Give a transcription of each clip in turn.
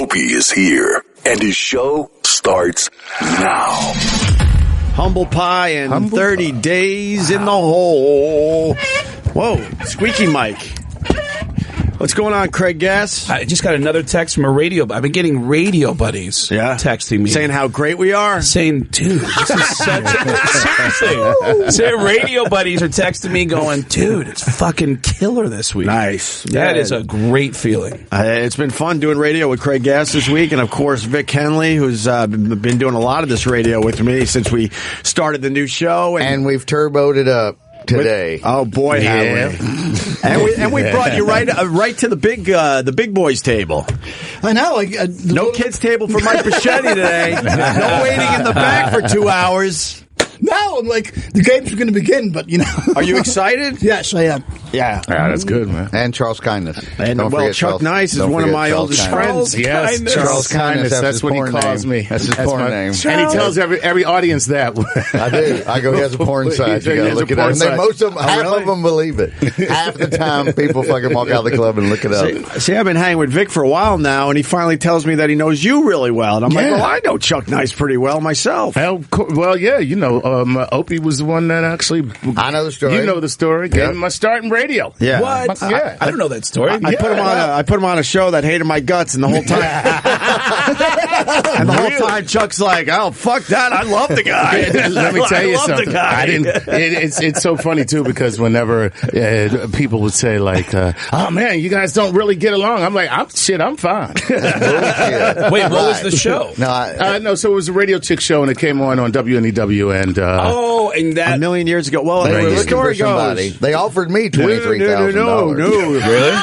Opie is here, and his show starts now. Humble pie and 30 days in the hole. Whoa, squeaky mic. What's going on, Craig Gass? I just got another text from a radio. I've been getting radio buddies texting me. Saying how great we are? Saying, dude, this is such seriously. Saying radio buddies are texting me going, dude, it's fucking killer this week. Nice. That is a great feeling. It's been fun doing radio with Craig Gass this week. And, of course, Vic Henley, who's been doing a lot of this radio with me since we started the new show. And we've turboed it up today. Oh boy, have we! And we brought you right to the big boys table. I know. No kids table for Mike Bocchetti today. No waiting in the back for 2 hours. No, the games are going to begin, but Are you excited? Yes, I am. Yeah, that's good, man. And Charles Kindness. And Chuck Nice is one of my oldest friends. Yes, Charles Kindness. That's what he calls me. That's his porn name. And he tells every audience that. I do. I go, he has a porn site. You got to look it up. And most of them, half of them believe it. Half the time, people fucking walk out of the club and look it up. See, I've been hanging with Vic for a while now, and he finally tells me that he knows you really well. And I'm like, well, I know Chuck Nice pretty well myself. Well, yeah, Opie was the one that actually... I know the story. You know the story. Gave him my start in radio. Yeah. What? I don't know that story. I put him on a show that hated my guts, and the whole time... and the whole time, Chuck's like, oh, fuck that. I love the guy. Let me tell you something. The guy. It's so funny, too, because whenever people would say, oh, man, you guys don't really get along. I'm like, I'm fine. Wait, what was the show? No, so it was a Radio Chick show, and it came on WNEW, and... and that... A million years ago. Well, they were the looking story for somebody. goes... They offered me $23,000. No. Really?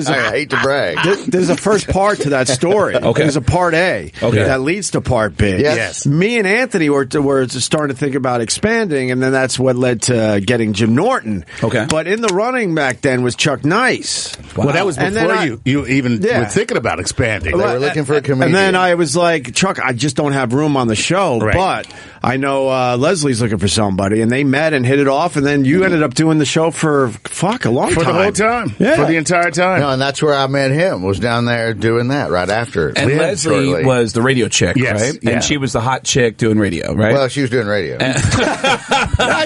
I hate to brag. There's a first part to that story. Okay. There's a part A that leads to part B. Yes. Me and Anthony were starting to think about expanding, and then that's what led to getting Jim Norton. Okay. But in the running back then was Chuck Nice. Wow. Well, that was before you even were thinking about expanding. They were looking for a comedian. And then I was like, Chuck, I just don't have room on the show, but I know Leslie's looking for somebody, and they met and hit it off, and then you ended up doing the show for a long time. For the whole time. Yeah. For the entire time. No, and that's where I met him, was down there doing that right after. And Leslie was the radio chick, right? Yeah. And she was the hot chick doing radio, right? Well, she was doing radio. I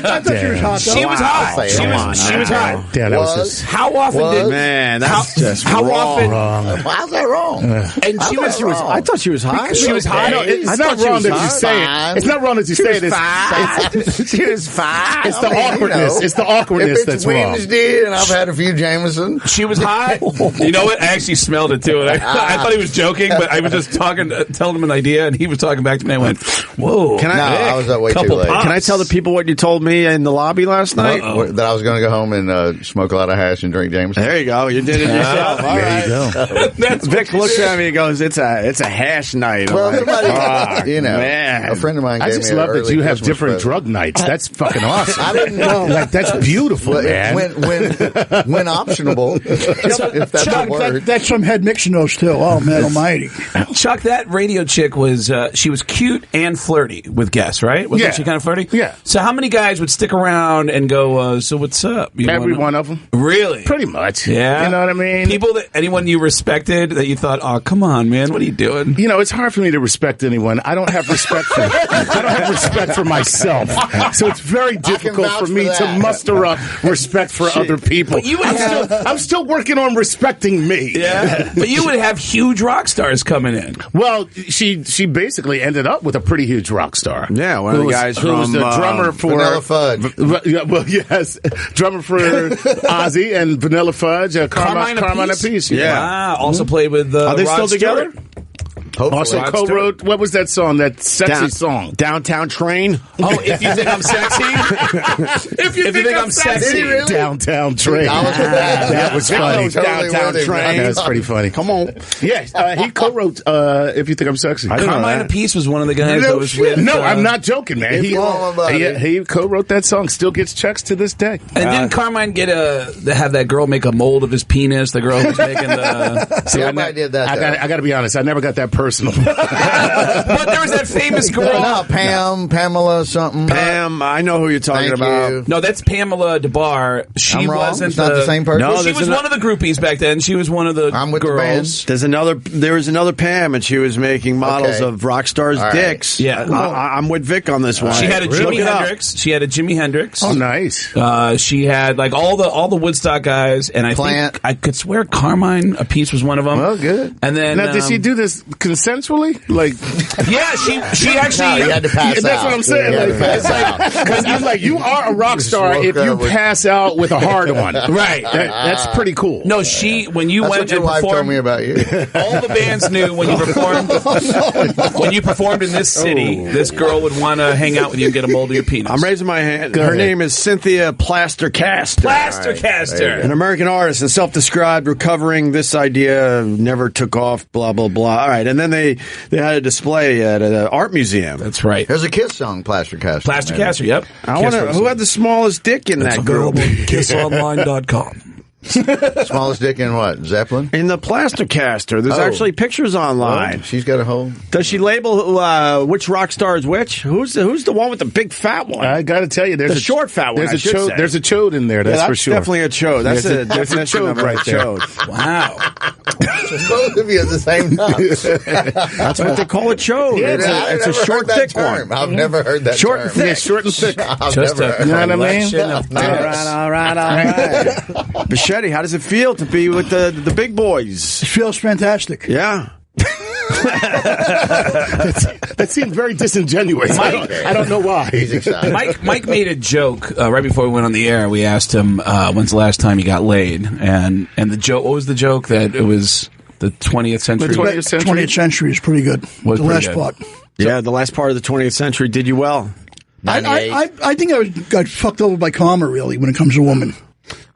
thought she was hot. She was hot. She was hot. Yeah, that was just... How often did... Man, that's just how wrong. often... How's that wrong? And she was... I thought she was hot. She was hot. No, it's not wrong that you say it. It's not wrong that you say it. She was fine. It's the awkwardness. It's the awkwardness that's wrong. Wednesday, and I've had a few Jameson. She was hot. You know what? I actually smelled it too. And I thought he was joking, but I was just telling him an idea, and he was talking back to me. I went, "Whoa!" I was up way too late. Can I tell the people what you told me in the lobby last night? That I was going to go home and smoke a lot of hash and drink Jameson. There you go. You did it yourself. All there you go. Vic looks at me and goes, "It's a hash night." Well, like, man. A friend of mine gave me I just love that you have different drug nights. That's fucking awesome. I didn't know. That's beautiful, man. When optionable, if that's a word. That's some head mixing those too. Oh man, almighty! Chuck, that radio chick was she was cute and flirty with guests, right? Wasn't she kind of flirty? Yeah. So how many guys would stick around and go, "So what's up?" Every one of them. Really? Pretty much. Yeah. You know what I mean? Anyone you respected that you thought, "Oh, come on, man, what are you doing?" You know, it's hard for me to respect anyone. I don't have respect for myself. So it's very difficult for me to muster up respect for other people. But you would I'm still working on respecting me. Yeah. But you would have huge rock stars coming in. Well, she basically ended up with a pretty huge rock star. Yeah, one of the guys who was the drummer for Vanilla Fudge. Well, yes, drummer for Ozzy and Vanilla Fudge, Carmine Appice. Yeah. Wow. Also played with Are they Rod still together? Stewart. Hopefully. Also co-wrote, what was that song, that sexy song? Downtown Train? Oh, If You Think I'm Sexy? If you think I'm sexy. Really? Downtown Train. That was funny. Downtown Train. That's pretty funny. Come on. Yeah, he co-wrote If You Think I'm Sexy. Carmine Appice was one of the guys that was with... No, I'm not joking, man. He co-wrote that song. Still gets checks to this day. And didn't Carmine have that girl make a mold of his penis? The girl who was making the... Somebody did that. I got to be honest. I never got that personal. But there was that famous girl. No, Pamela something. Pam, I know who you're talking Thank about. you. No, that's Pamela DeBar. She I'm wrong? wasn't It's not the same person? No, No, she was there's one of the groupies back then. She was one of the I'm with the girls. There was another Pam, and she was making models Okay. of rock stars' All right. dicks. Yeah. I'm with Vic on this one. She had a Look Jimi it up. Hendrix. She had a Jimi Hendrix. Oh, nice. She had like all the Woodstock guys, and I Plant. think I could swear Carmine Appice was one of them. Well, good. And then Now, did she do this consensually? Like, Yeah, she actually. No, you had to pass that's out. what I'm saying. You had to Like, pass it's like, out. because I'm like, you are a rock Just star woke if you up with- pass out with a hard on. Right. That's pretty cool. No, when you That's went what your and wife told performed, me about you. all the bands knew when you performed. When you performed in this city, this girl would want to hang out with you and get a mold of your penis. I'm raising my hand. Go Her ahead. name is Cynthia Plaster-Caster. Plaster-Caster. An American artist and self-described recovering. This idea never took off, blah, blah, blah. All right. And then they had a display at an art museum. That's right. There's a Kiss song, Plaster-Caster. Plaster-Caster, yep. I wonder who had the smallest dick in that group. KissOnline.com. Smallest dick in what? Zeppelin? In the Plaster-Caster. There's Oh. actually pictures online. She's got a whole... Does she label which rock star is which? Who's the one with the big fat one? I got to tell you, there's The a short fat one, There's I a should chode. say. There's a chode in there. That's, Yeah, for sure. Definitely a chode. That's There's a a definition chode of a right there. chode. Wow. Both of you at the same time. That's what they call a chode. Yeah, It's a short, thick one. I've never heard that Short term. and thick. Yeah, short and thick. I've Just never a heard You know what I mean? collection of All dicks. right. Bocchetti, how does it feel to be with the big boys? It feels fantastic. Yeah. That seemed very disingenuous. I don't know why. He's excited. Mike made a joke right before we went on the air. We asked him when's the last time he got laid, and the joke. What was the joke? That it was the 20th century. The 20th century? 20th century is pretty good. Was the pretty last good. part. Yeah, the last part of the 20th century did you well. I think I got fucked over by karma, really, when it comes to women.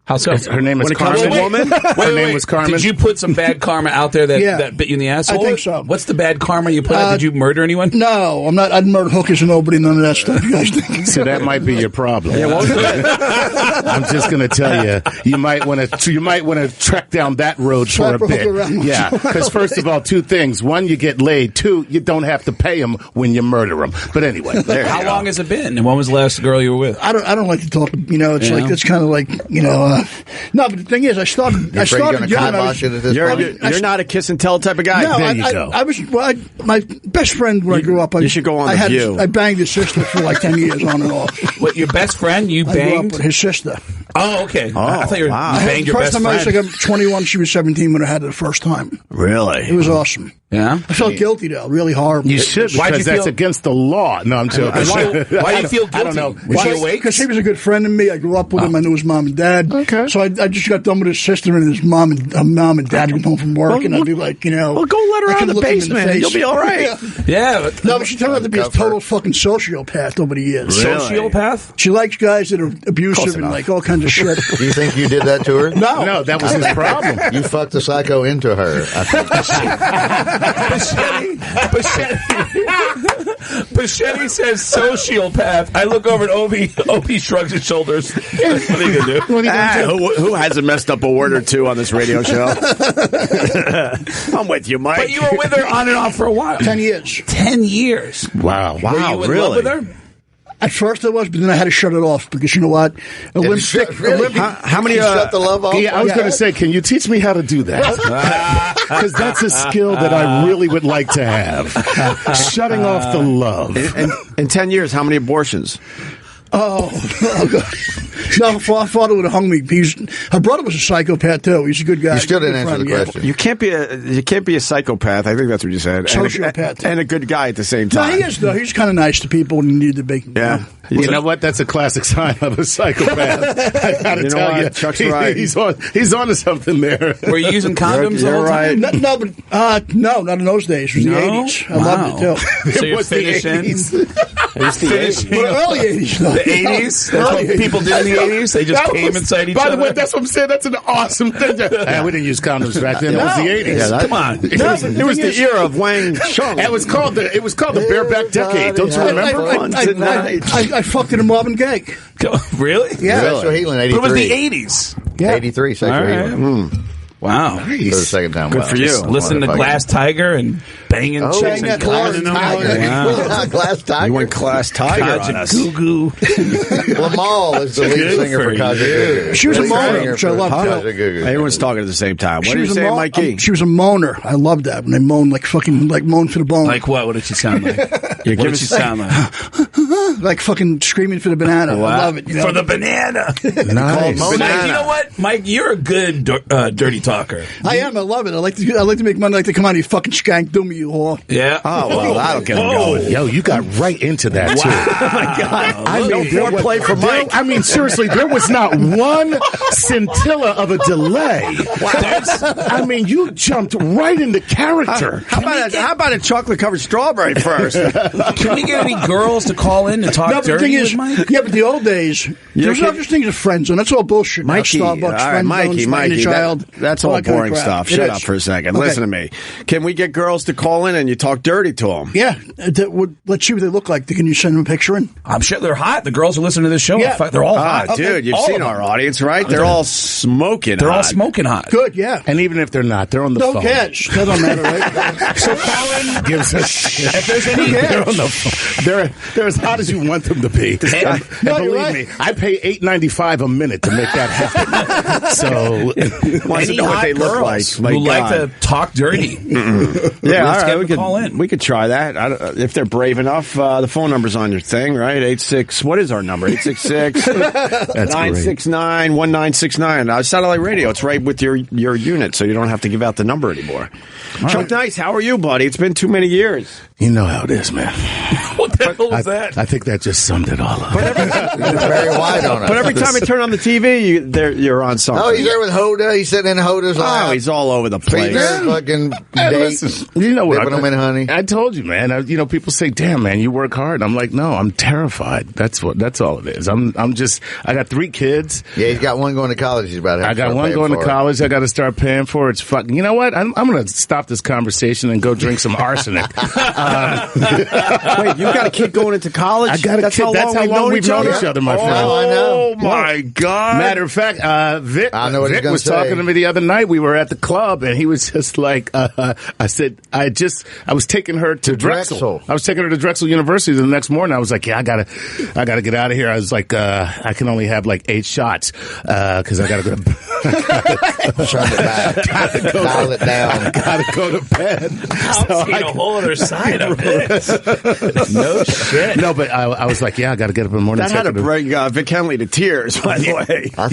How so? Her name is When it comes Carmen. to woman? Her name was Carmen. Did you put some bad karma out there Yeah. that bit you in the ass? I think so. What's the bad karma you put out? Did you murder anyone? No, I'm not. I'd murder hookers and nobody, none of that stuff. You guys think? So that might be your problem. I'm just going to tell you, you might want to trek down that road Slap for a a hooker bit. around. Yeah, because first of all, two things: one, you get laid; two, you don't have to pay them when you murder them. But anyway, How long has it been? And when was the last girl you were with? I don't like to talk. You know, it's Yeah. like it's kind of like No, but the thing is, I started. You're afraid you're going to young. I kibosh it at this point? You're not a kiss and tell type of guy. No, There you go. I was my best friend when I grew up. you should go on The View. I banged his sister for like 10 years on and off. What, your best friend? You I grew up banged? with his sister. Oh, okay. I thought you were wow. you banged your First best time I was friend. like 21, she was 17 when I had it the first time. Really? It was awesome. Yeah? I felt guilty though, really horrible. you should Why'd because you that's feel- against the law. No, I'm joking. Why do you feel guilty? I don't know. Was she awake? Because he was a good friend of me. I grew up with him. I knew his mom and dad. Okay. So I just got done with his sister and his mom and dad would come home from work, and I'd be like, Well, go let her I out could of the look him in basement. face. You'll be all right. Yeah. But No, but she turned out to be a total fucking sociopath over the years. Sociopath? She likes guys that are abusive and like all kinds of shit. Do you think you did that to her? No, that was his problem. You fucked the psycho into her. I think. Bocchetti says sociopath. I look over at Opie. Opie shrugs his shoulders. What are you going to do? Who hasn't messed up a word or two on this radio show? I'm with you, Mike. But you were with her on and off for a while. 10 years. 10 years. Wow. Were you in love with her? At first I was, but then I had to shut it off because you know what? How many? Shut the love off? Yeah, I was going to say, can you teach me how to do that? Because that's a skill that I really would like to have. Shutting off the love. In 10 years, how many abortions? Oh, God. No, her father would have hung me. Her brother was a psychopath too. He's a good guy. You still didn't Good answer the friend, question. You can't be a psychopath. I think that's what you said. Sociopath. and a good guy at the same No, time. he is though. He's kind of nice to people when you need to be. Yeah. You know what? That's a classic sign of a psychopath. I got to You know tell what? you, Chuck's right. He's on to something there. Were you using condoms the You're whole time? right. No, but no, not in those days. It was the 80s. I loved it too. So you're What's the finishing. 80s? But early 80s though. The 80s? That's what people did in the 80s? They just That came was- inside each By other? the way, that's what I'm saying. That's an awesome thing. Hey, we didn't use condoms back then. It was the 80s. Yeah, that- Come on. It was the era of Wang Chung. It was called the bareback decade. Don't you remember? I fucked in a Marvin Gaye. Really? Yeah. Sexual healing, But 83. it was the 80s. Yeah. 83, sexual All right. healing. Wow. For the second time. Good for you. Listen to Glass Tiger and bang banging chicks Bang and that calling them. Wow. Glass Tiger. You went Glass Tiger on us. Goo-goo. Lamal is the lead singer for Kaja Gugu. She was a moaner, which I loved too. Everyone's talking at the same time. What did you say, Mikey? She was a moaner. I loved that when they moan like fucking like moan for the bone. Like what? What did she sound like? What did she sound like? Like fucking screaming for the banana. Wow. I love it. You know? For the banana. Nice. Mike, you know what, Mike? You're a good dirty talker. I am. I love it. I like to make money. I like to come out and you fucking skank do me, you whore. Yeah. Oh, well, that'll get him going. Yo, you got right into that, too. Oh, my God. I mean, foreplay for Mike. I mean, seriously, there was not one scintilla of a delay. I mean, you jumped right into character. How about a chocolate-covered strawberry first? Can we get any girls to call in and talk No, but the dirty thing with is, Mike? yeah, but the old days, there's no such thing as a friend zone. That's all bullshit. now. Mikey, Starbucks, all right, friend Mikey, zones, fighting a child. that's all all that kind of boring crap. stuff. It Shut is. up for a second. Okay. Listen to me. Can we get girls to call in and you talk dirty to them? Yeah, let's see what they look like. Can you send them a picture in? I'm sure they're hot. The girls who listen to this show, Yeah. they're all hot. Dude, you've All seen of them. our audience, right? They're all smoking They're all hot. smoking hot. Good, yeah. And even if they're not, they're on the No phone. cash. That don't matter, right? So call in. Gives a shit. If there's any They're on the phone. They're as hot as you want them to be. And No, you're believe right. me, I pay $8.95 a minute to make that happen. So Wants to any know what hot they look like. girls My who like God. to talk dirty. Yeah, Let's all get right. them to call in. We could try that if they're brave enough. The phone number's on your thing, right? 86. What is our number? 866-969-1969. Satellite radio. It's right with your unit, so you don't have to give out the number anymore. Chuck Nice, how are you, buddy? It's been too many years. you know how it is, man. What the hell was that? I think that just summed it all up. It's very wide on us. But every time I turn on the TV, you're on something. Oh, he's there with Hoda. He's sitting in Hoda's lap. Oh, he's all over the place. He's there fucking Hey, dates. listen, you know what? Dipping them in honey. I told you, man. People say, "Damn, man, you work hard." I'm like, no, I'm terrified. That's all it is. I got 3 kids. Yeah, he's got one going to college. He's about to have I to got start one paying going to for it. college. I got to start paying for it. It's fucking. You know what? I'm going to stop this conversation and go drink some arsenic. Wait, you got a kid going into college? I got a That's kid. how That's long how long we've known each other, my friend. I know. Oh, my God. Matter of fact, Vic, I know what he's Vic gonna was say. talking to me the other night. We were at the club, and he was just like, I said, I was taking her to Drexel. I was taking her to Drexel University the next morning. I was like, yeah, I gotta get out of here. I was like, I can only have like 8 shots, cause I gotta go to Turn it back. Dial it down. gotta go to bed. So See a whole other side of it. No shit. no, but I was like, yeah, I gotta get up in the morning. That had to bring Vic Henley to tears, by the way. I'm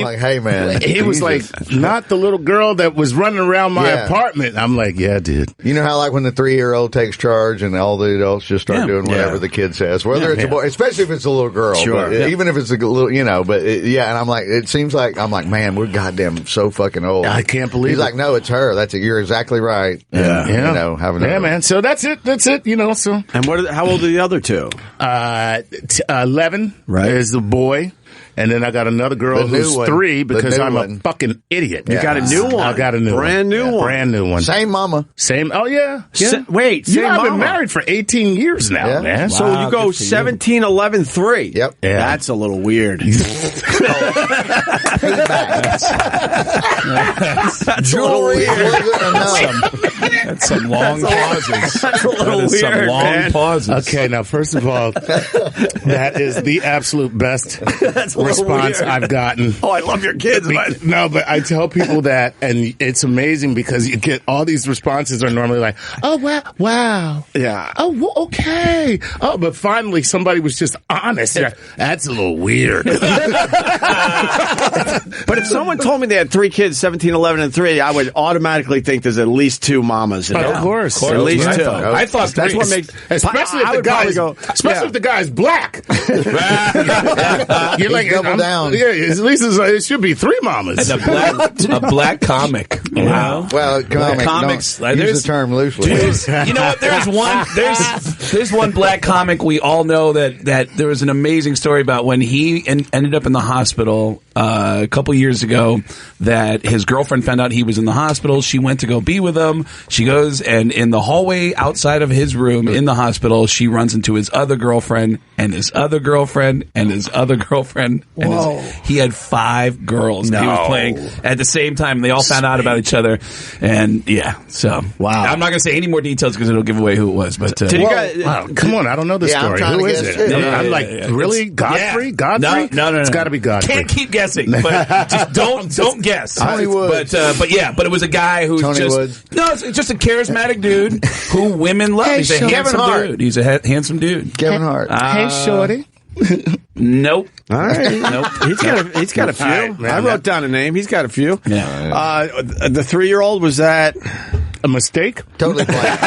like, hey, man. He was like, not the little girl that was running around my apartment. I'm like, yeah, dude. You know how like when the 3-year-old takes charge and all the adults just start doing whatever the kid says, whether it's a boy, especially if it's a little girl, Sure. but even if it's a little, and I'm like, it seems like, man, we're goddamn so fucking old. I can't believe He's it. like, no, it's her. You're exactly right. Yeah. Having man. So that's it. So And how old are the other two? 11 is the boy. And then I got another girl The new who's one. 3 The because new I'm one. a fucking idiot. You got a new one. I got a new Brand new one. Brand new one. Same mama. Same. Oh, yeah. Wait, You same know, I've been mama. married for 18 years now, Yeah. man. So you go 17, 11, 3. Yep. Yeah. That's a little weird. That's a little Jewelry weird. wasn't enough. That's some long pauses. That's a little That is some weird, long man. pauses. Okay, now, first of all, that is the absolute best response weird. I've gotten. Oh, I love your kids, but No, but I tell people that, and it's amazing because you get all these responses are normally like, "Oh wow, yeah. oh okay, oh," but finally somebody was just honest. Yeah, that's a little weird. But if someone told me they had 3 kids, 17, 11, and 3, I would automatically think there's at least 2 mamas in Of there. course. At least I 2. thought. I thought That's 3. what makes... Especially I if the would probably guy's, if the guy's black. You're like, double down. Yeah, at least it should be 3 mamas. And a black comic. Wow. Well, comics. Don't use the term loosely. You know what? There's one black comic we all know that there was an amazing story about when he ended up in the hospital a couple years ago that his girlfriend found out he was in the hospital. She went to go be with him. She goes, and in the hallway outside of his room in the hospital, she runs into his other girlfriend and his other girlfriend and his other girlfriend. And he had 5 girls that he was playing at the same time. They all found out about each other. And so wow. I'm not going to say any more details because it'll give away who it was. But did you guys, come on, I don't know the story. Who is it? I'm like, really? Godfrey? Godfrey? No. It's got to be Godfrey. Can't keep guessing, but just don't guess. Tony Woods. But it was a guy who's it's just a charismatic dude who women love. He's a handsome dude. He's a handsome dude. Kevin Hart. Hey, shorty. Nope. All right. Nope. He's got a few. Right, I wrote down a name. He's got a few. Yeah. The 3-year-old, was that a mistake? Totally plain.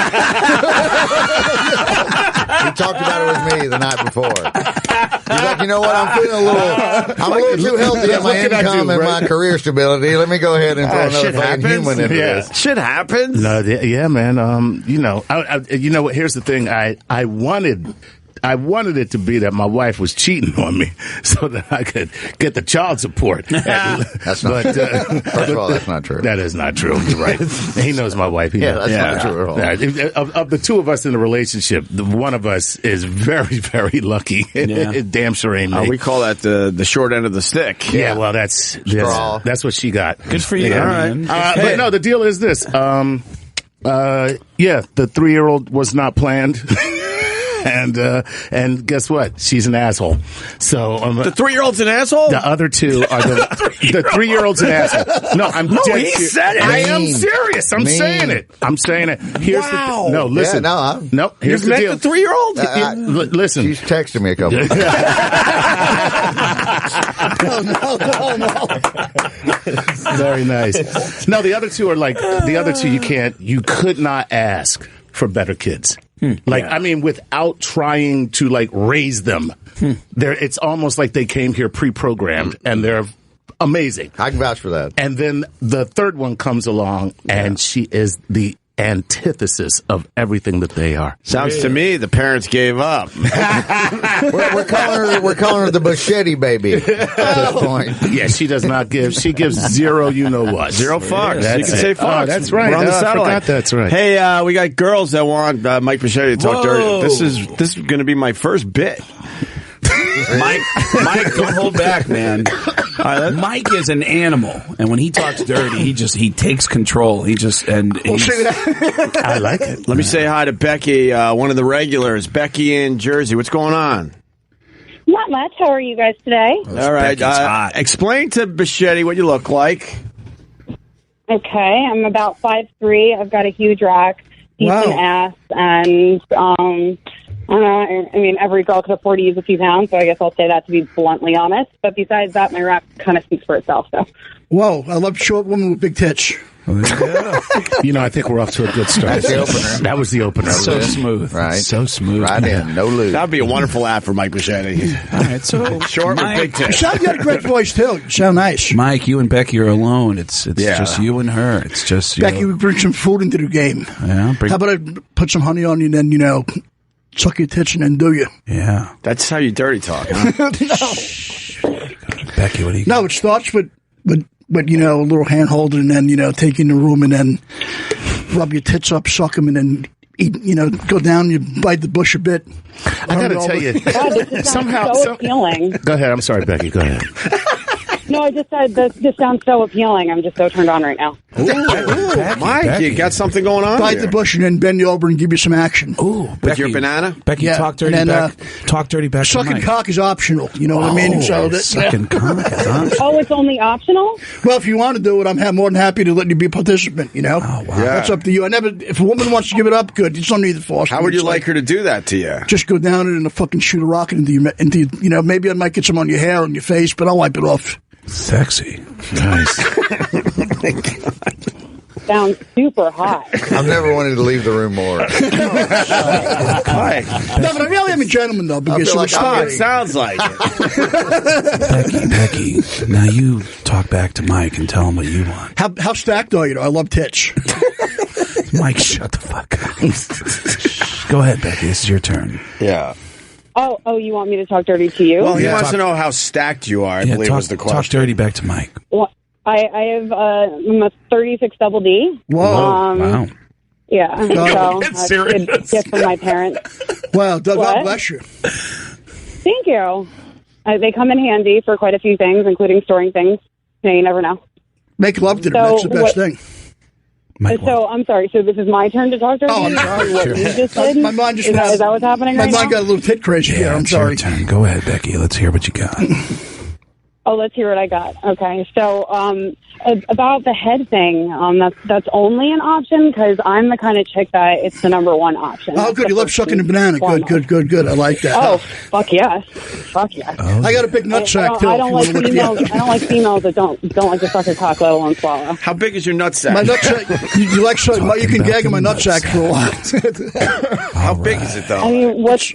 He talked about it with me the night before. He's like, you know what? I'm feeling a little too healthy in my income and my career stability. Let me go ahead and throw another fucking human into this. Shit happens. No, yeah, man. You know what? Here's the thing. I wanted it to be that my wife was cheating on me so that I could get the child support. That's not true. First of all, that's not true. That is not true. You're right. He knows my wife. That's not true at all. Of the two of us in the relationship, the one of us is very, very lucky. It damn sure ain't me. We call that the short end of the stick. Yeah, well, that's what she got. Good for you. All right. But no, the deal is this. The 3-year-old was not planned. And guess what? She's an asshole. So the 3-year-old's an asshole. The other two are the 3-year-old's an asshole. No, I'm dead he said it. I am serious. I'm saying it. Here's the listen. Yeah, no. Here's the deal. The 3-year-old. Listen. She's texting me a couple. No. Very nice. No, the other two are like you could not ask for better kids. I mean, without trying to raise them, it's almost like they came here pre-programmed, and they're amazing. I can vouch for that. And then the third one comes along, and she is the antithesis of everything that they are. Sounds to me the parents gave up. we're calling her the Bocchetti baby at this point. Yeah, she does not give. She gives zero. You know what? Zero fucks. You can say fucks. Oh, that's right. We're on the satellite. I forgot that's right. Hey, we got girls that want Mike Bocchetti to talk dirty. This is going to be my first bit. Mike, don't hold back, man. Mike is an animal, and when he talks dirty, he takes control. I like it. Let me say hi to Becky, one of the regulars. Becky in Jersey. What's going on? Not much. How are you guys today? All right. Explain to Bocchetti what you look like. Okay, I'm about 5'3". I've got a huge rack, decent ass, and I don't know. I mean, every girl could afford to use a few pounds, so I guess I'll say that to be bluntly honest. But besides that, my rack kind of speaks for itself. So. Whoa, I love short women with big tits. I think we're off to a good start. That's the opener. That was the opener. So smooth. Right. So smooth. Right in. No lose. That would be a wonderful ad for Mike Bocchetti. All right, so short with big tits. You got a great voice, too. You sound nice. Mike, you and Becky are alone. It's just you and her. It's just you. Becky, we bring some food into the game. Yeah. How about I put some honey on you and then, suck your tits and then do you? Yeah. That's how you dirty talk, huh? Becky, what do you... No, it starts with a little hand holding and then, take you in the room and then rub your tits up, suck them, and then eat, go down, you bite the bush a bit. I got to tell you. God, this somehow so appealing. Go ahead. I'm sorry, Becky. Go ahead. No, I just said this sounds so appealing. I'm just so turned on right now. Ooh, Mike, you got something going on Bite here. the bush and then bend you over and give you some action. Ooh, with your banana? Becky, talk dirty back. Talk dirty back. Sucking cock is optional. You know what I mean? So sucking cock is optional. Oh, it's only optional? Well, if you want to do it, I'm more than happy to let you be a participant, Oh, wow. Yeah. That's up to you. If a woman wants to give it up, good. It's don't need the force. How would you like her to do that to you? Just go down and fucking shoot a rocket into maybe I might get some on your hair, on your face, but I'll wipe it off. Sexy. Nice. Sounds super hot. I've never wanted to leave the room more. No, but I really am a gentleman, though, because it sounds like it. Becky, now you talk back to Mike and tell him what you want. How stacked are you? I love tits. Mike, shut the fuck up. Go ahead, Becky. This is your turn. Yeah. Oh, you want me to talk dirty to you? Well, he wants to know how stacked you are, I believe was the question. Talk dirty back to Mike. Well, I have I'm a 36 double D. Whoa. Wow. Yeah. So It's serious. good gift from my parents. Wow, God What? bless you. Thank you. They come in handy for quite a few things, including storing things. You never know. Make love to them. That's the best thing. So, I'm sorry. So this is my turn to talk dirty? Oh, I'm sorry. What you just did? My mind just is that what's happening right now? My mind got a little tit crazy here. I'm it's sorry. your turn. Go ahead, Becky. Let's hear what you got. Oh, let's hear what I got. Okay, so about the head thing, that's only an option because I'm the kind of chick that it's the number one option. Oh, good. You love sucking a banana. Good. I like that. Oh, fuck yes. Fuck yes. Oh. I got a big nutsack, too. I don't like females that don't like to suck a cock, let alone swallow. How big is your nutsack? My nutsack, you like so, you can gag in my nutsack for a while. How big is it, though? I mean, what's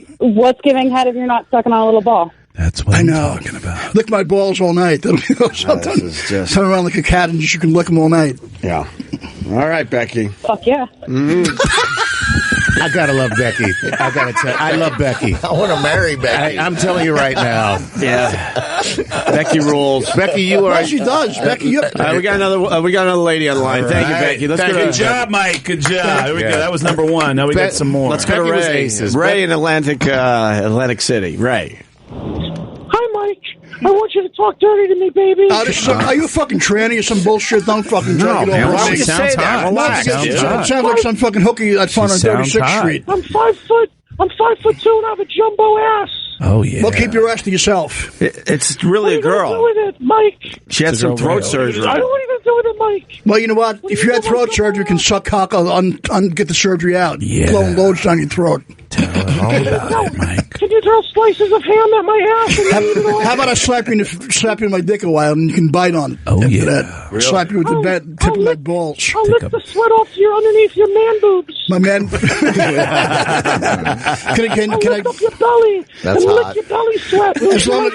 giving head if you're not sucking on a little ball? That's what I'm talking about. Lick my balls all night. Turn around like a cat and you can lick them all night. Yeah. All right, Becky. Fuck yeah. I gotta love Becky. I gotta tell I love Becky. I want to marry Becky. I'm telling you right now. Yeah. Becky rules. Becky, you are. Well, she does. Becky, you. We got another lady on the line. Thank you, Becky. Let's go. Good job, Mike. Good job. There we go. That was number one. Now we got some more. Let's go to Ray. Ray in Atlantic City. Ray. Hi, Mike. I want you to talk dirty to me, baby. Are you a fucking tranny or some bullshit? Don't fucking drag it over. Why would you say that? Relax. It sounds like some fucking hooky that's found on 36th Street. I'm 5'2" and I have a jumbo ass. Oh, yeah. Well, keep your ass to yourself. It's really a girl. What are you going to do with it, Mike? She had some throat surgery. I don't want to do with it, Mike. Well, you know what? If you had throat surgery, you can suck cock on get the surgery out. Yeah. Blowing loads down your throat. Tell her all about it, Mike. Can you throw slices of ham at my ass? And eat it all? How about I slap you in my dick a while and you can bite on it? Oh, after yeah. That. Really? Slap you with the tip of my balls. I'll lick the sweat off underneath your man boobs. My man. I'll lick up your belly. That's and hot. lick your belly sweat. As long as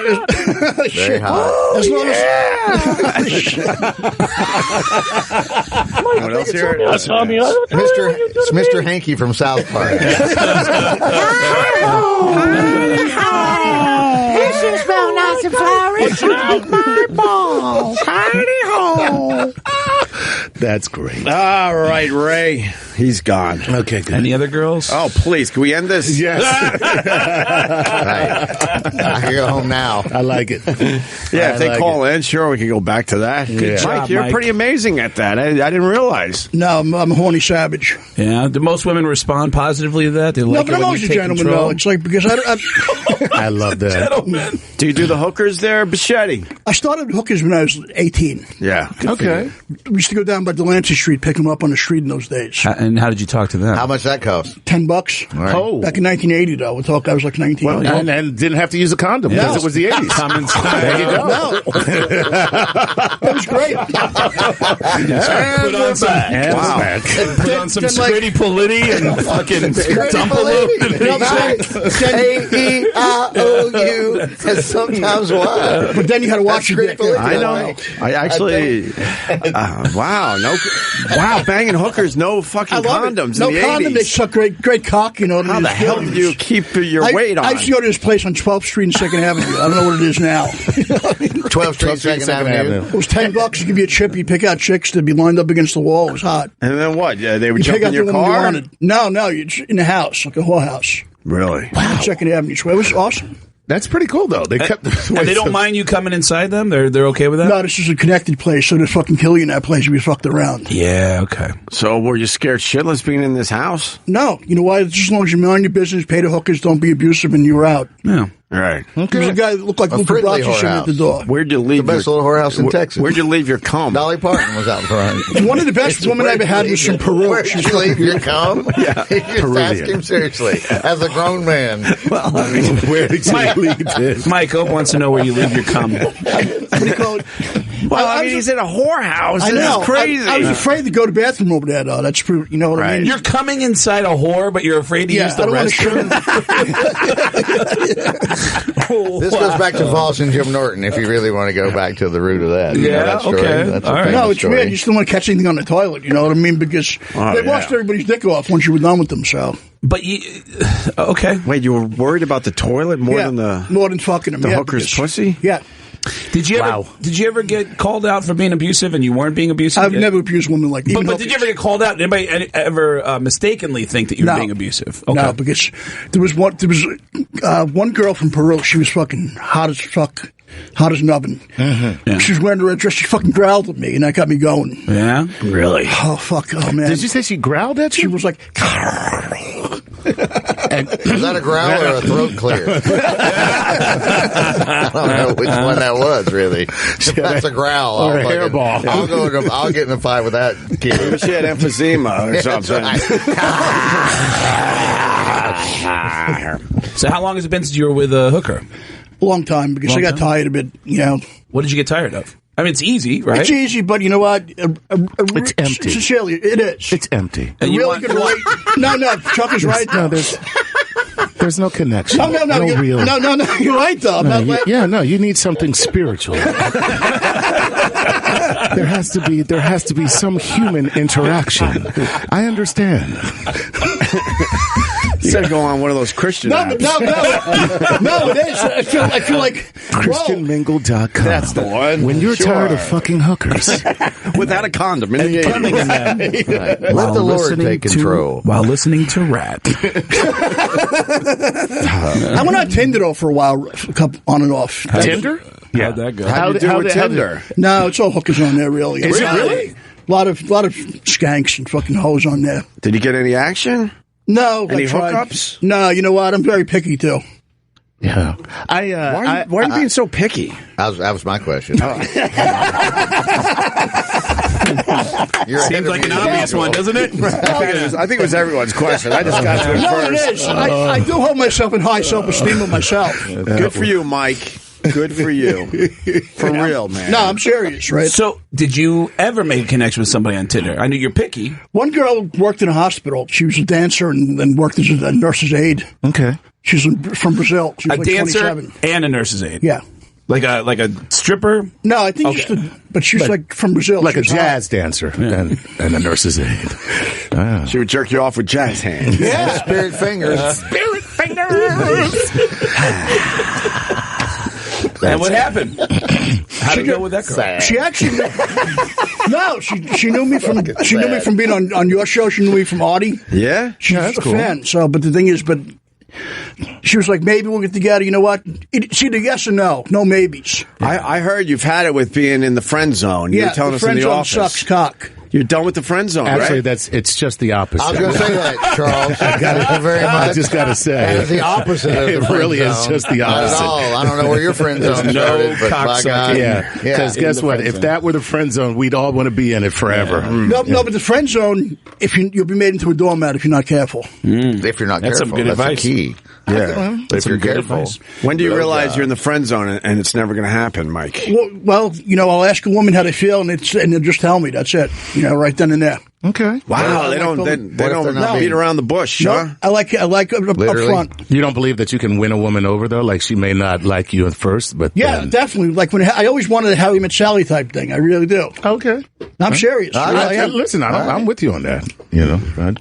Very hot. as long What else here? It's Mr. Hanky from South Park. This is real nice and flowery. Like my balls. Howdy ho. That's great. All right, Ray. He's gone. Okay, good. Any other girls? Oh, please. Can we end this? Yes. Right. I can go home now. I like it. Yeah, if they call in, sure, we can go back to that. Good job, Mike, you're Mike. pretty amazing at that. I didn't realize. No, I'm a horny savage. Yeah. Do most women respond positively to that? They No, like but it I'm when always you a take gentleman, control? though. It's like, because I love that. Do you do the hookers there, Bocchetti? I started hookers when I was 18. Yeah. Okay. We used to go down by Delancey Street, pick them up on the street in those days. And how did you talk to them? How much that cost? $10. Right. Oh. Back in 1980, though. I was like 19. Well, and didn't have to use a condom because it was the 80s. Come inside. There you go. No. It was great. Put on some, Wow. put on some then, like- Squiddy Polity and fucking dump a load. A-E-I-O-U, and sometimes what? But then you had to watch your dick. I know. I actually. Wow. Wow. Banging hookers. No fucking I love it. condoms. No in the condom. 80s. They suck great cock, you know. How the hell did you keep your weight on? I used to go to this place on 12th Street and 2nd Avenue. I don't know what it is now. 12th Street, 2nd Avenue. It was $10 to give you a chip. You pick out chicks to be lined up against the wall. It was hot. And then what? Yeah, they would You jump pick out in your the woman you car? wanted. No, you're in the house, like a whorehouse. Really? Wow. 2nd Avenue. It was awesome. That's pretty cool, though. They kept. And they don't mind you coming inside them? They're okay with that? No, this is a connected place, so they'd fucking kill you in that place if you fucked around. Yeah, okay. So were you scared shitless being in this house? No. You know why? Just as long as you mind your business, pay the hookers, don't be abusive, and you're out. Yeah. Right. There was a guy that looked like A Luke friendly Bracci sitting at the door. Where'd you leave The best little whorehouse in Texas. Where'd you leave your cum? Dolly Parton was out front. One of the best women I ever had was from Peru. Where did you leave your cum? Yeah, You just ask him seriously, as a grown man. Well, I mean, Where did you leave it? Mike Hope wants to know where you leave your cum. What do you call it? well, I mean, he's in a whorehouse. I This know. is crazy. I was afraid to go to the bathroom over there, though. That's true. You know what I mean? You're coming inside a whore, but you're afraid to use the I don't want to restroom? This goes back to Voss and Jim Norton, if you really want to go back to the root of that. You know Yeah, that story? okay. That's All a right. famous No, it's story. weird. You still want to catch anything on the toilet. You know what I mean? Because they washed everybody's dick off once you were done with them. So But you, okay. Wait, you were worried about the toilet more than fucking him. The hooker's pussy? Yeah. Did you ever get called out for being abusive and you weren't being abusive? I've never abused women like that. But did you ever get called out? Did anybody ever mistakenly think that you were being abusive? Okay. No, because there was one girl from Peru. She was fucking hot as fuck. Hot as an oven. Mm-hmm. Yeah. She was wearing a red dress. She fucking growled at me, and that got me going. Yeah? Really? Oh, fuck. Oh, man. Did you say she growled at you? She was like... And was that a growl or a throat clear? I don't know which one that was, really. If that's a growl. Or a hairball. I'll get in a fight with that kid. Maybe she had emphysema or something. So how long has it been since you were with a hooker? A long time, because I got tired of it, What did you get tired of? I mean, it's easy, right? It's easy, but you know what? It's empty. Sincerely, it is. It's empty. And really good right. No, Chuck is right. No, there's no connection. No. Real. No. You're right, though. You need something spiritual. There has to be some human interaction. I understand. You gotta go on one of those Christian apps. No, it is. I feel like ChristianMingle.com. That's the one. When you're tired of fucking hookers. Without a condom. And coming in them. Right. Let the Lord take control. While listening to Rat. I went on Tinder, though, for a while, on and off. Tinder? Yeah. How'd that go? How'd you do with Tinder? No, it's all hookers on there, really. Is it really? A lot of skanks and fucking hoes on there. Did you get any action? No. Any hookups? No, you know what? I'm very picky, too. Yeah. Why are you being so picky? That was my question. Seems like an obvious one, doesn't it? I think it was everyone's question. I just got to it first. No, it is. I do hold myself in high self-esteem of myself. Good for you, Mike. Good for you. For real, man. No, I'm serious, right? So, did you ever make a connection with somebody on Tinder? I knew you're picky. One girl worked in a hospital. She was a dancer and then worked as a nurse's aide. Okay. She's from Brazil. She was A like dancer 27. and a nurse's aide. Yeah. Like a stripper? No, I think but she's like from Brazil. Like a jazz dancer and a nurse's aide. Ah. She would jerk you off with jazz hands. Yeah. Spirit fingers. Spirit fingers. And what happened? How did it go with that girl? She actually she knew me from being on your show. She knew me from Audie. Yeah? She's a fan. So, but the thing is, she was like, maybe we'll get together. You know what? It's either yes or no. No maybes. I heard you've had it with being in the friend zone. You were telling us in the office. Friend zone sucks cock. You're done with the friend zone, Actually, right? it's just the opposite. I was going to say that, Charles. I just got to say. It's the opposite of the It really is just the opposite. Not at all. I don't know where your friend zone started, but by God. Yeah, because guess what? If that were the friend zone, we'd all want to be in it forever. No, but the friend zone, you'll be made into a doormat if you're not careful. If you're not That's careful, some good that's advice. the key. Yeah. But if you're careful. When do you realize you're in the friend zone and it's never going to happen, Mike? Well, I'll ask a woman how they feel, and they'll just tell me. That's it. Right then and there. Okay. Wow, they don't beat around the bush, huh? I like up front. You don't believe that you can win a woman over, though? Like, she may not like you at first, but yeah, definitely. Like I always wanted a Harry Met Sally type thing. I really do. Okay. I'm serious. Listen, I'm with you on that.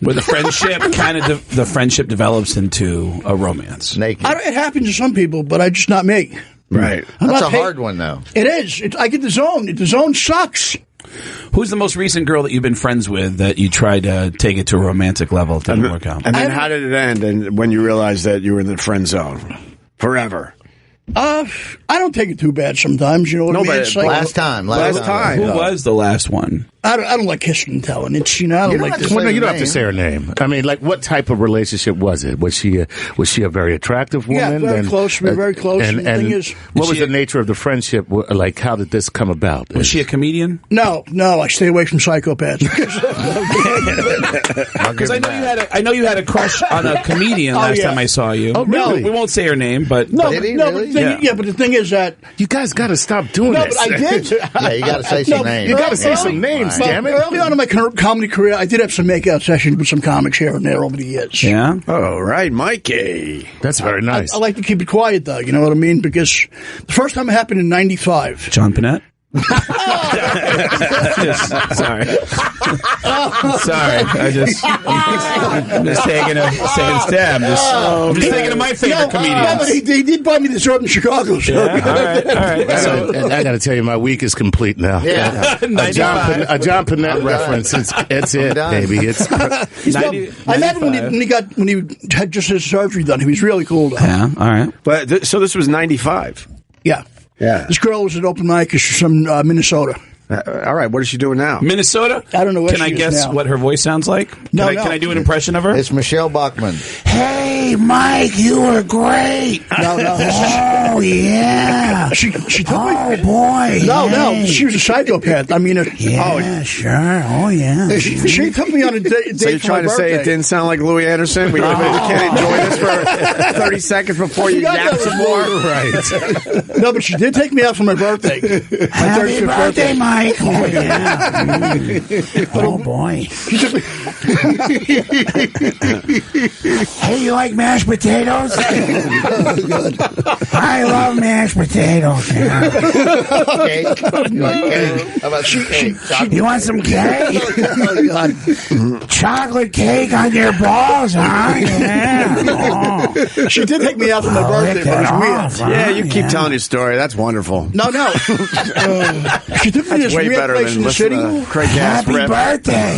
Where the friendship develops into a romance. Naked. It happens to some people, but just not me. Right. That's a hard one, though. It is. I get the zone. The zone sucks. Who's the most recent girl that you've been friends with that you tried to take it to a romantic level? It didn't work out. And then how did it end? And when you realized that you were in the friend zone forever? I don't take it too bad sometimes. You know what I mean? But it's like, last time. Who was the last one? I don't like kissing and telling. It's I don't like this. Well, no, you don't have to say her name. I mean, like, what type of relationship was it? Was she a very attractive woman? Yeah, very close. We were very close. And the thing is, what was the nature of the friendship? Like, how did this come about? Was she a comedian? No. I stay away from psychopaths. Because I know you had a crush on a comedian last time I saw you. Oh, really? We won't say her name, but but the thing is that you guys got to stop doing this. But I did. Yeah, you got to say some names. You got to say some names, damn it. Early on in my comedy career, I did have some makeout sessions with some comics here and there over the years. Yeah? Oh, right, Mikey. That's very nice. I like to keep it quiet, though, you know what I mean? Because the first time it happened in 95. John Panette? Sorry. I'm just taking a stab. I'm just thinking of my favorite comedians. No, but he did buy me the shirt in Chicago. So. Yeah, all right. So, I got to tell you, my week is complete now. Yeah. A John Panette reference. It's it, baby. I met him when he had just his surgery done. He was really cool. Yeah, all right. But so this was 95. Yeah. Yeah. This girl was at open mic. She's from Minnesota. All right. What is she doing now? Minnesota? I don't know what Can I she is guess now. what her voice sounds like? No. Can I do an impression of her? It's Michelle Bachmann. Hey, Mike, you were great. No. Oh, yeah. She took me. Oh, boy. No. Hey. She was a psychopath. I mean, Yeah, sure. Oh, yeah. she took me on a date. So you're trying to say it didn't sound like Louis Anderson? We can't enjoy this for 30 seconds before you nap some more? Right. No, but she did take me out for my birthday. Happy birthday, Mike. Oh, yeah. Oh, boy. Hey, you like mashed potatoes? I love mashed potatoes. Yeah. Cake. You like cake? How about some cake? You want some cake? Oh, God. Chocolate cake on your balls, huh? Yeah. Oh. She did take me out for my birthday, but it was weird. Yeah, you keep telling your story. That's wonderful. No. She took me to this Way weird better place in than the city. listening to Craig Gass Happy rip. birthday.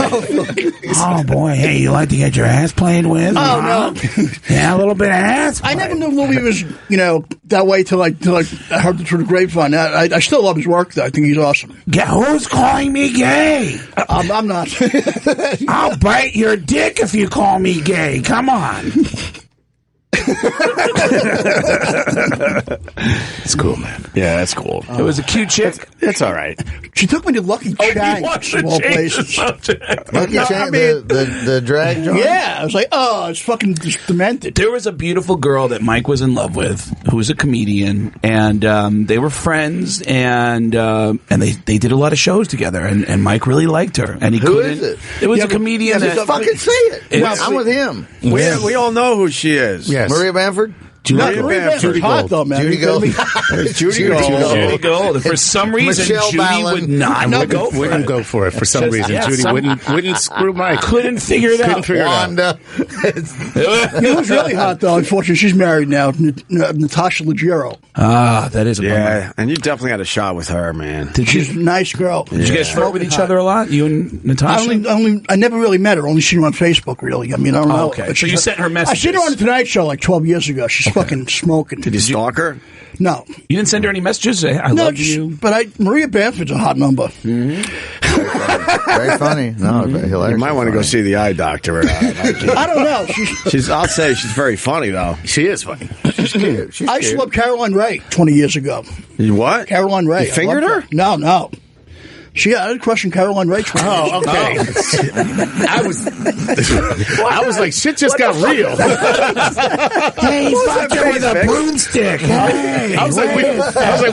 Oh, boy. Hey, you like to get your ass played with? Oh, no. Yeah, a little bit of ass. I never knew Louis was, that way till I heard it through the grapevine. I still love his work, though. I think he's awesome. Who's calling me gay? I'm not. I'll bite your dick if you call me gay. Come on. It's cool, man. Yeah, that's cool. It was a cute chick. It's all right. She took me to Lucky Chang's, of all places. Lucky Chang, the drag joint? Yeah, I was like, it's fucking just demented. There was a beautiful girl that Mike was in love with, who was a comedian, and they were friends, and they did a lot of shows together, and Mike really liked her, and he Who couldn't. is it? It was a comedian that Fucking say it. I'm with him. We all know who she is. Yes. Maria Bamford? Maria Bamford's hot, though, man. Judy Gold. Judy Gold. Judy Gold. For some reason, Michelle Judy Ballin. would not go for Wouldn't it. go for it for some reason. Yeah, Judy wouldn't screw Mike. Couldn't figure it out. Wanda. Who's really hot, though? Unfortunately, she's married now. Natasha Leggero. Ah, that is a bummer. Yeah, and you definitely had a shot with her, man. She's a nice girl. Did you guys flirt with each other a lot? You and Natasha? I never really met her. Only seen her on Facebook, really. I mean, I don't know. Okay. But So you sent her messages. I seen her on the Tonight Show like 12 years ago. She's fucking smoking. Did you stalk her? No. You didn't send her any messages? Say, I No, love you. but Maria Bamford's a hot number. Very funny. No, hilarious. You might want to go see the eye doctor. I don't know. I'll say she's very funny, though. She is funny. I used to love Caroline Ray 20 years ago. You what? Caroline Ray. You fingered her? No. I was crushing Caroline Ray 20 years ago. Okay. I was like, shit just got real. Hey, he fucked her with a broomstick. Hey, I was like,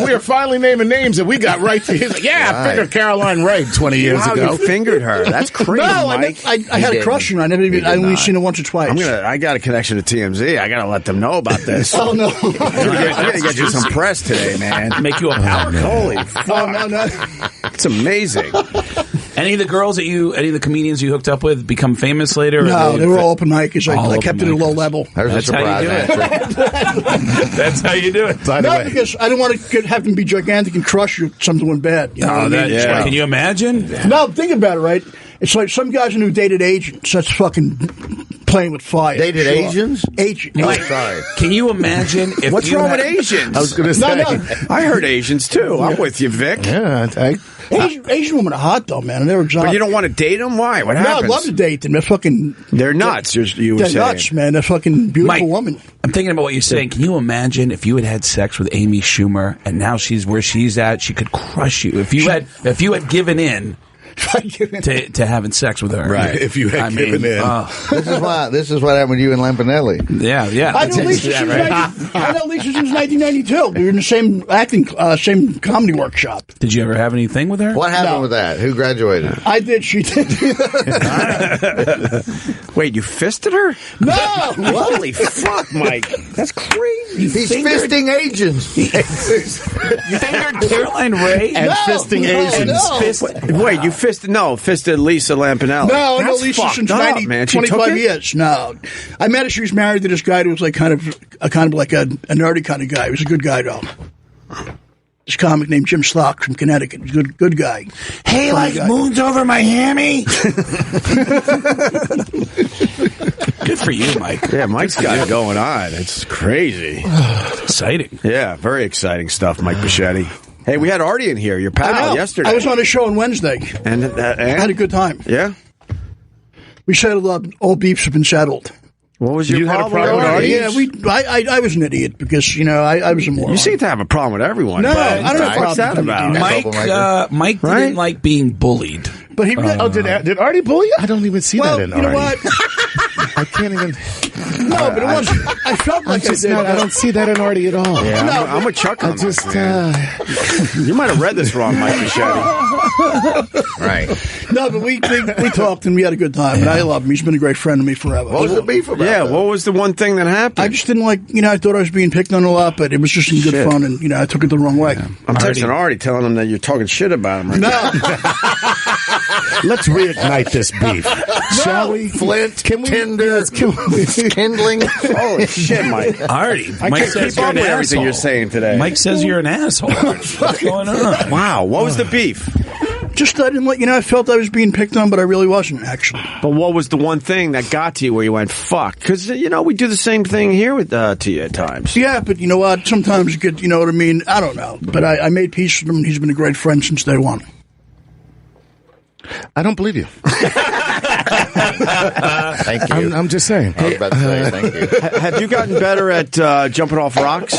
we are finally naming names, and we got right to his. Yeah, I figured Caroline Ray 20 years Wow, ago. you fingered her. That's crazy, No, Mike. I had a crush on her. I only seen her once or twice. I got a connection to TMZ. I got to let them know about this. Oh, no. I'm going to get you some press today, man. Make you a power couple. Holy fuck. No. It's amazing. Any of the comedians you hooked up with become famous later? No, they were all open micers. I kept it at a low level. There's a That's how surprise you do it. answer. That's how you do it. By the No, way, because I don't want to have them be gigantic and crush you if something went bad. You know what I mean? yeah. Can you imagine? No, think about it, right? It's like some guys who dated agents. That's fucking playing with fire. Dated Asians? Agent. Oh, sorry. Can you imagine if What's you wrong had- with Asians? I was going to say. No. I heard Asians, too. I'm with you, Vic. Yeah, Asian women are hot, though, man. They're exotic. But you don't want to date them? Why? What No, happens? I'd love to date them. They're fucking... They're nuts, you were They're saying. nuts, man. They're fucking beautiful Mike, women. I'm thinking about what you're saying. Can you imagine if you had sex with Amy Schumer and now she's where she's at? She could crush you. If you had given in to having sex with her, Right. If you had given in. This is what happened with you and Lampanelli. Yeah. I know Lisa since 1992. We were in the same same comedy workshop. Did you ever have anything with her? What happened with that? Who graduated? I did. She did. Wait, you fisted her? No. Holy fuck, Mike. That's crazy. He's fisting Asians. You fingered Caroline Ray? And fisting Asians. Wait, you fisted Lisa Lampanelli. No, I know That's Lisa since fucked up, man. She 25 years. No. I met her. She was married to this guy who was like kind of like a nerdy kind of guy. He was a good guy, though. This comic named Jim Slock from Connecticut. He's a good guy. Hey, like moons over Miami? Good for you, Mike. Yeah, Mike's got it going on. It's crazy. It's exciting. Yeah, very exciting stuff, Mike Bocchetti. Hey, we had Artie in here, your pal, yesterday. I was on a show on Wednesday. And I had a good time. Yeah? We settled up. All beefs have been settled. What was your problem? Had a problem with Yeah, I was an idiot because, I was a moron. You seem to have a problem with everyone. No, I don't have a What's that problem. about? Mike didn't like being bullied. But he did Artie bully you? I don't even see that in Artie. You know what? I can't even. No, but it wasn't. I felt like I did. I don't see that in Artie at all. Yeah, No, I'm a Chuck on just, this, man. You might have read this wrong, Mike Bocchetti. Right. No, but we talked and we had a good time. And I love him. He's been a great friend to me forever. What was the beef about? Yeah, that? what was the one thing that happened? I just didn't like, I thought I was being picked on a lot, but it was just some good fun, and, I took it the wrong way. I'm texting Artie telling him that you're talking shit about him. Right No. Let's reignite this beef, shall we? Flint, Tinder, kindling. Holy shit, Mike. Artie, I Mike can't says keep you're up an with everything asshole. you're saying today. Mike says you're an asshole. What's going on? Wow, what was the beef? Just I didn't like, I felt I was being picked on, but I really wasn't, actually. But what was the one thing that got to you where you went, fuck? Because, we do the same thing here with to you at times. Yeah, but you know what? Sometimes you get, you know what I mean? I don't know. But I made peace with him. He's been a great friend since day one. I don't believe you. Thank you. I'm just saying. I was about to say thank you. Have you gotten better at jumping off rocks?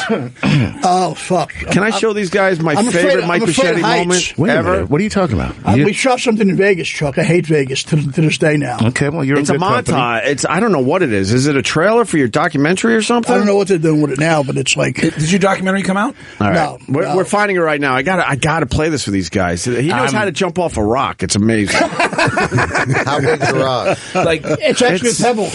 Oh, fuck. Can I show these guys my favorite Mike Bocchetti moment Wait a ever? minute. What are you talking about? We shot something in Vegas, Chuck. I hate Vegas to this day now. Okay, well, you're It's in a good company. montage. I don't know what it is. Is it a trailer for your documentary or something? I don't know what they're doing with it now, but it's like... Did your documentary come out? All right. No. We're finding it right now. I gotta play this for these guys. He knows how to jump off a rock. It's amazing. How big's the rock? Like It's actually a pebble.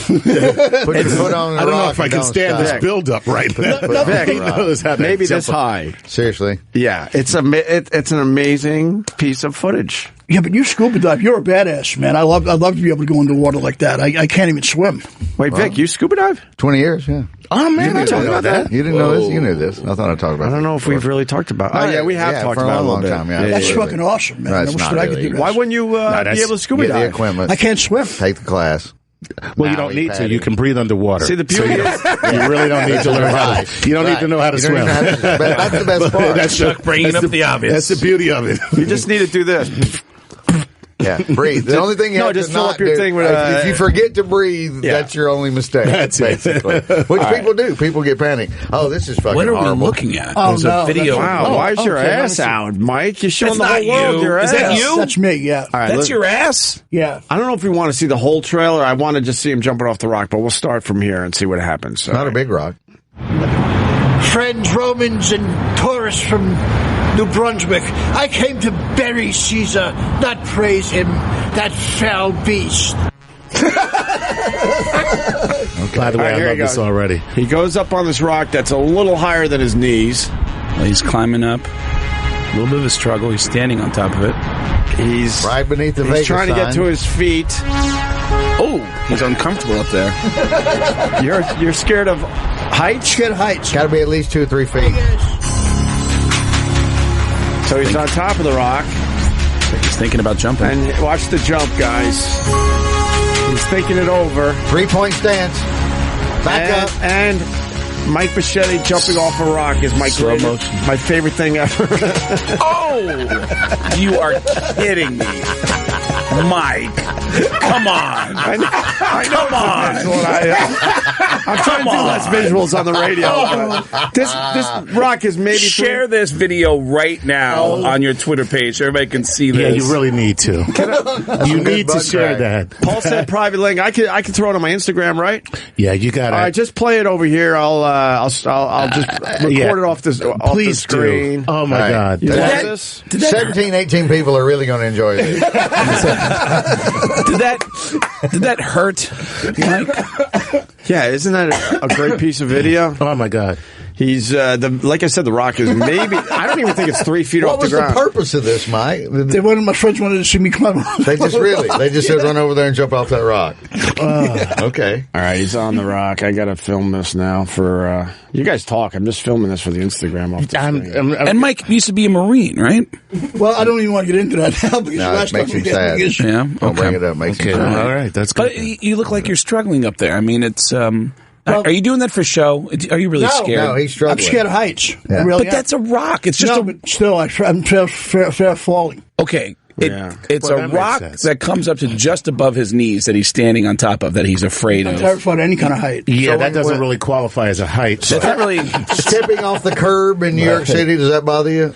Put your foot on the I don't know rock if I and can don't stand stop. this build-up right now. Vic, He knows how to maybe jump this high. Seriously. Yeah, it's an amazing piece of footage. Yeah, but you scuba dive. You're a badass, man. I'd love to be able to go underwater like that. I can't even swim. Wait, Vic, you scuba dive? 20 years, yeah. Oh, man, I You don't didn't know that. You didn't know this? You knew this. I thought I talked about it. I don't know if we've really talked about. Oh, yeah, we have talked for about a it a long little time. bit. Yeah, That's absolutely. fucking awesome, man. No, I it's wish not that I could really. do that. Why wouldn't you be able to scuba Get the dive? equipment. I can't swim. Take the class. Well, you don't need to. You can breathe underwater. See, the beauty is, you really don't need to learn how to. You don't need to know how to You don't swim. even have to- but that's the best part. That's Chuck bringing up the obvious. That's the beauty of it. you just need to do this. Yeah, breathe. The only thing you No, have just to fill not up your do, thing with, if you forget to breathe, yeah. that's your only mistake. That's it. basically. Which people do. People get panicked. Oh, this is fucking what are horrible. we looking at? Oh, There's no, a video. Wow, why is your okay, ass out, Mike? You're showing That's the whole not world you. your Is ass. that you? That's me, yeah. All right, That's your ass? Yeah. I don't know if we want to see the whole trailer. I want to just see him jumping off the rock, but we'll start from here and see what happens. Not a big rock. Friends, Romans, and tourists from New Brunswick, I came to bury Caesar, not praise him, that foul beast. By the way, All right, I here love he this goes. already. He goes up on this rock that's a little higher than his knees. He's climbing up. A little bit of a struggle. He's standing on top of it. He's Right beneath the Vegas trying to get sign. to his feet. Oh, he's uncomfortable up there. You're scared of heights? Scared of heights. Got to be at least 2 or 3 feet. So he's on top of the rock. He's thinking about jumping. And watch the jump, guys. He's thinking it over. 3-point stance. Back up. And Mike Bocchetti jumping off a rock is my my favorite thing ever. Oh! You are kidding me. Mike. Come on. I know Come on. I'm trying to do less visuals on the radio. But this rock is maybe Share this video right now on your Twitter page so everybody can see this. Yeah, you really need to. You need to butt share crack. that. Paul said private link. I can throw it on my Instagram, right? Yeah, you got All right, it. just play it over here. I'll just record it off the Please screen. do. Oh my God. You That- want this? 17, 18 people are really going to enjoy this. Did that hurt, Mike? Yeah, isn't that a great piece of video? Oh my God. He's like I said, The Rock is maybe. I don't even think it's 3 feet off the ground. What was the purpose of this, Mike? One of my friends wanted to see me come out. They just said run over there and jump off that rock. Okay. All right, he's on The Rock. I got to film this now for you guys talk. I'm just filming this for the Instagram off the screen. And Mike used to be a Marine, right? Well, I don't even want to get into that now because it makes him sad. Yeah, don't bring it up. Makes him sad. All right, that's good. But you look like you're struggling up there. I mean, it's. Are you doing that for show? Are you really scared? No, he's struggling. I'm scared of heights. Yeah. Really but that's a rock. It's just but still, I'm fair falling. Okay. It's Well, a rock that comes up to just above his knees that he's standing on top of, that he's afraid I'm of. terrified of any kind of height. Yeah, So that doesn't really qualify as a height. So. That's not really. Stepping off the curb in New York City, does that bother you?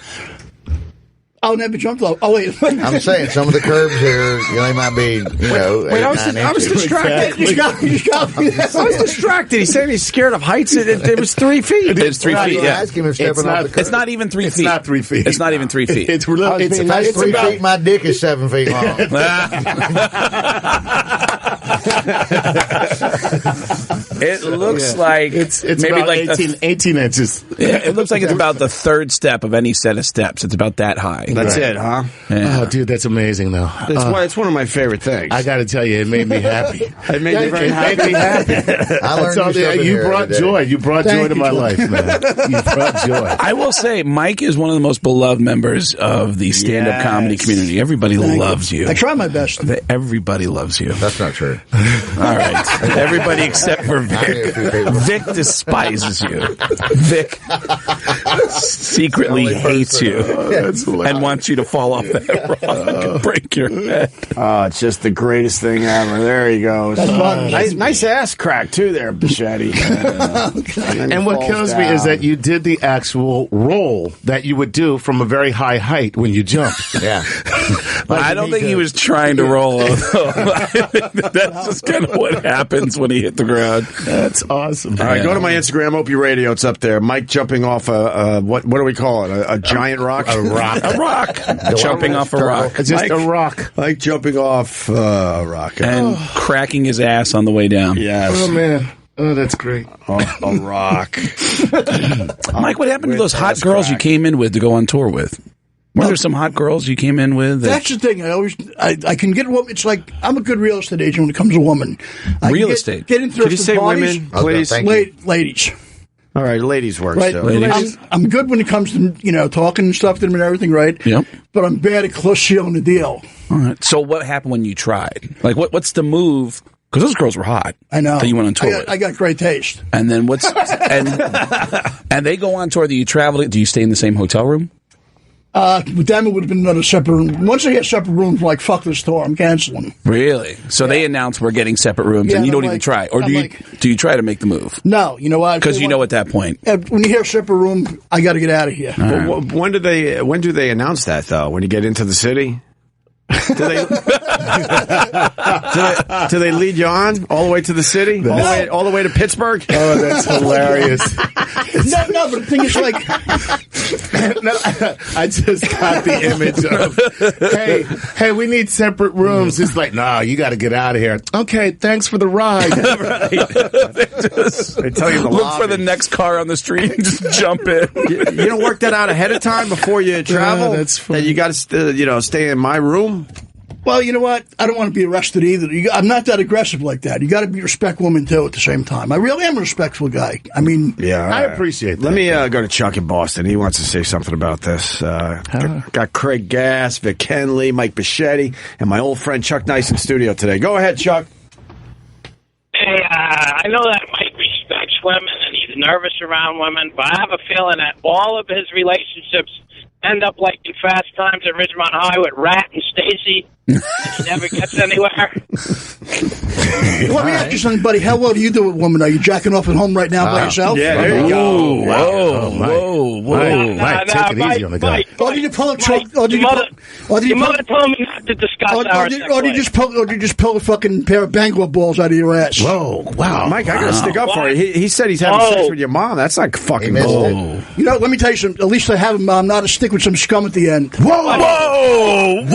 I'll never jump off. Oh, wait. I'm saying some of the curbs here, they might be, Wait, I was distracted. You got me. I was distracted. He said he's scared of heights. It was 3 feet. It's 3 feet. Yeah. Ask him if stepping off the curb. It's not even 3 feet. It's not 3 feet. It's not even 3 feet. It's really. If that's 3 feet, my dick is 7 feet long. It looks like it's maybe about like 18 inches. Yeah, it looks like it's about the third step of any set of steps. It's about that high. That's it, huh? Yeah. Oh, dude, that's amazing, though. It's one of my favorite things. I got to tell you, it made me happy. It made me very happy. It made me happy. I learned You brought joy. You brought joy to my life, man. You brought joy. I will say, Mike is one of the most beloved members of the stand-up comedy community. Everybody loves you. I try my best. Everybody loves you. That's not true. All right. Everybody except for Vic. Vic despises you. Vic secretly hates you and wants you to fall off that rock and break your head. Oh, it's just the greatest thing ever. There he goes. Nice ass crack, too, there, Bocchetti. And what kills me is that you did the actual roll that you would do from a very high height when you jump. Yeah. I don't think he was trying to roll. That's just kind of what happens when he hit the ground. That's awesome. All right, go to my Instagram, Opie Radio. It's up there. Mike jumping off what do we call it? A giant rock? A rock. A rock. Jumping off a rock. It's just a rock. Like jumping off a rock. And cracking his ass on the way down. Yes. Oh, man. Oh, that's great. A rock. Mike, what happened to those hot girls you came in with to go on tour with? Were there some hot girls you came in with? That's the thing. I can get a woman. It's like I'm a good real estate agent when it comes to women. Real estate. Get into Did you say women, please? Ladies. All right, ladies work Right. still. Ladies. I'm good when it comes to talking and stuff to them and everything, right? Yep. But I'm bad at close sealing the deal. All right. So what happened when you tried? Like, what's the move? Because those girls were hot. I know. That you went on tour with. I got great taste. And then and they go on tour. Do you travel? Do you stay in the same hotel room? With them, it would have been another separate room. Once they get separate rooms, like, fuck this tour, I'm canceling. Really? So they announce we're getting separate rooms, and you don't even try. Or do you try to make the move? No, you know why? Because you know at that point. When you hear separate room, I got to get out of here. Well, when do they announce that, though? When you get into the city? Do they lead you on all the way to the city? All the way to Pittsburgh? Oh, that's hilarious. No, but the thing is, like, I just got the image of, hey, we need separate rooms. It's like, no, you got to get out of here. Okay, thanks for the ride. They tell you Look for the next car on the street and just jump in. You don't work that out ahead of time before you travel? That's funny. That you got to, stay in my room? well, you know what? I don't want to be arrested either. I'm not that aggressive like that. You got to be a respect woman, too, at the same time. I really am a respectful guy. I mean... Yeah, I appreciate that. Let me go to Chuck in Boston. He wants to say something about this. Got Craig Gass, Vic Henley, Mike Bocchetti, and my old friend Chuck Nice in studio today. Go ahead, Chuck. Hey, I know that Mike respects women and he's nervous around women, but I have a feeling that all of his relationships end up like in Fast Times at Ridgemont High with Rat and Stacy. He never gets anywhere. Let me ask you something, buddy. How well do you do with women? Are you jacking off at home right now by yourself? Yeah, there you go. Whoa. Mike, take it easy on the guy. Or did you pull a truck? Your mother told me not to discuss our sex or did you just pull a fucking pair of Bangor balls out of your ass? Whoa, wow. Mike, I got to stick up for you. He said he's having sex with your mom. That's like fucking cool. You know, let me tell you something. At least I have him, Mom, not a stick with some scum at the end. Whoa!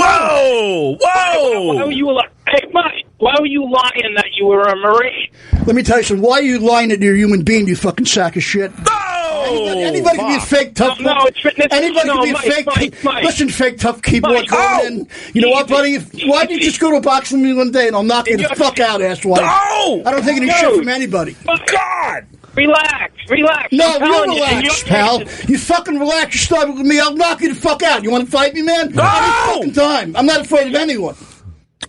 Why were you hey, Mike, why were you lying that you were a Marine? Let me tell you something. Why are you lying that you're a human being, you fucking sack of shit? Oh! Anybody can be a fake tough. Anybody can be a fake. Listen, fake tough keyboard coming in. You know what, buddy? Why don't you just go to a boxing meeting one day and I'll knock you the fuck out, asswipe? I don't take any shit from anybody. God! Relax. No, you relax, pal. You fucking relax. You start with me, I'll knock you the fuck out. You want to fight me, man? No! Every fucking time. I'm not afraid of anyone.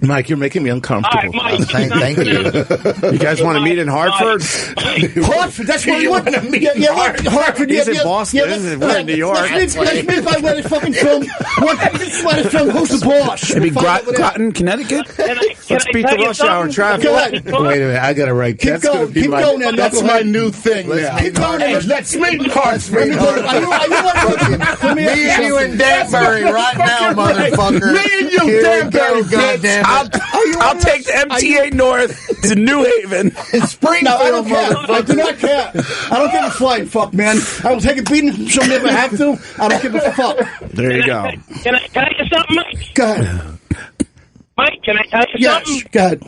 Mike, you're making me uncomfortable. Right, Mike, thank you. You guys want to meet in Hartford? Hartford, that's where you want to meet. Yeah, Hartford. He's in Boston. We're in New York. Let's meet by where the fucking film. Who's the boss? Maybe Groton, Connecticut? Let's beat the rush hour traffic. Go ahead. Wait a minute, I got to write. Keep going. That's my new thing. Keep going. Let's meet in Hartford. Me and you in Danbury right now, motherfucker. Me and you, Danbury, goddamn. I'll take the MTA North to New Haven. No, I don't care. I do not care. I don't give a flying fuck, man. I will take a beating from somebody if I have to. I don't give a fuck. There you go. Can I tell you something, Mike? Go ahead. Mike, can I tell you something? Yes, go ahead.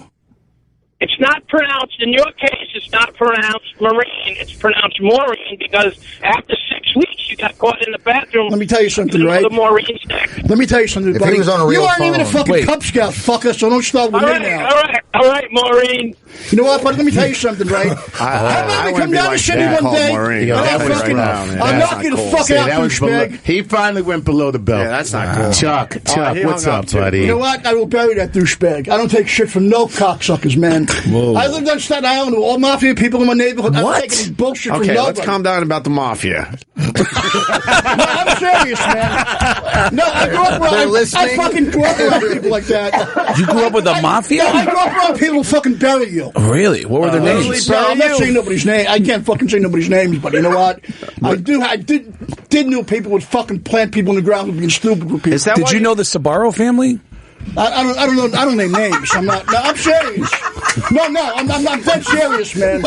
It's not pronounced, in your case, it's not pronounced Marine. It's pronounced Maureen because after 6 weeks you got caught in the bathroom. Let me tell you something, right? The Maureen stick. Let me tell you something, If buddy. he was on a real you aren't phone. even a fucking Cub Scout, fucker, so don't start with me now. All right, Maureen. You know what, buddy? Let me tell you something, right? I come down to city one day. I'll knock you the fuck out, douchebag. He finally went below the belt. Yeah, that's not cool. Chuck, what's up, buddy? You know what? I will bury that douchebag. I don't take shit from no cocksuckers, man. Whoa. I lived on Staten Island with all mafia people in my neighborhood. I'm What? taking bullshit from Okay, nobody. let's calm down about the mafia. No, I'm serious, man. No, I grew up They're around. listening. I fucking grew up around people like that. You grew up with the mafia? Yeah, I grew up around people who fucking bury you. Really? What were their names? No, I'm not saying nobody's name. I can't fucking say nobody's names, but you know what? I did know people would fucking plant people in the ground for being stupid with people. Is that Did why you know the Sabaro family? I don't know. I don't name names. I'm not. No, I'm serious. No, I'm dead serious, man.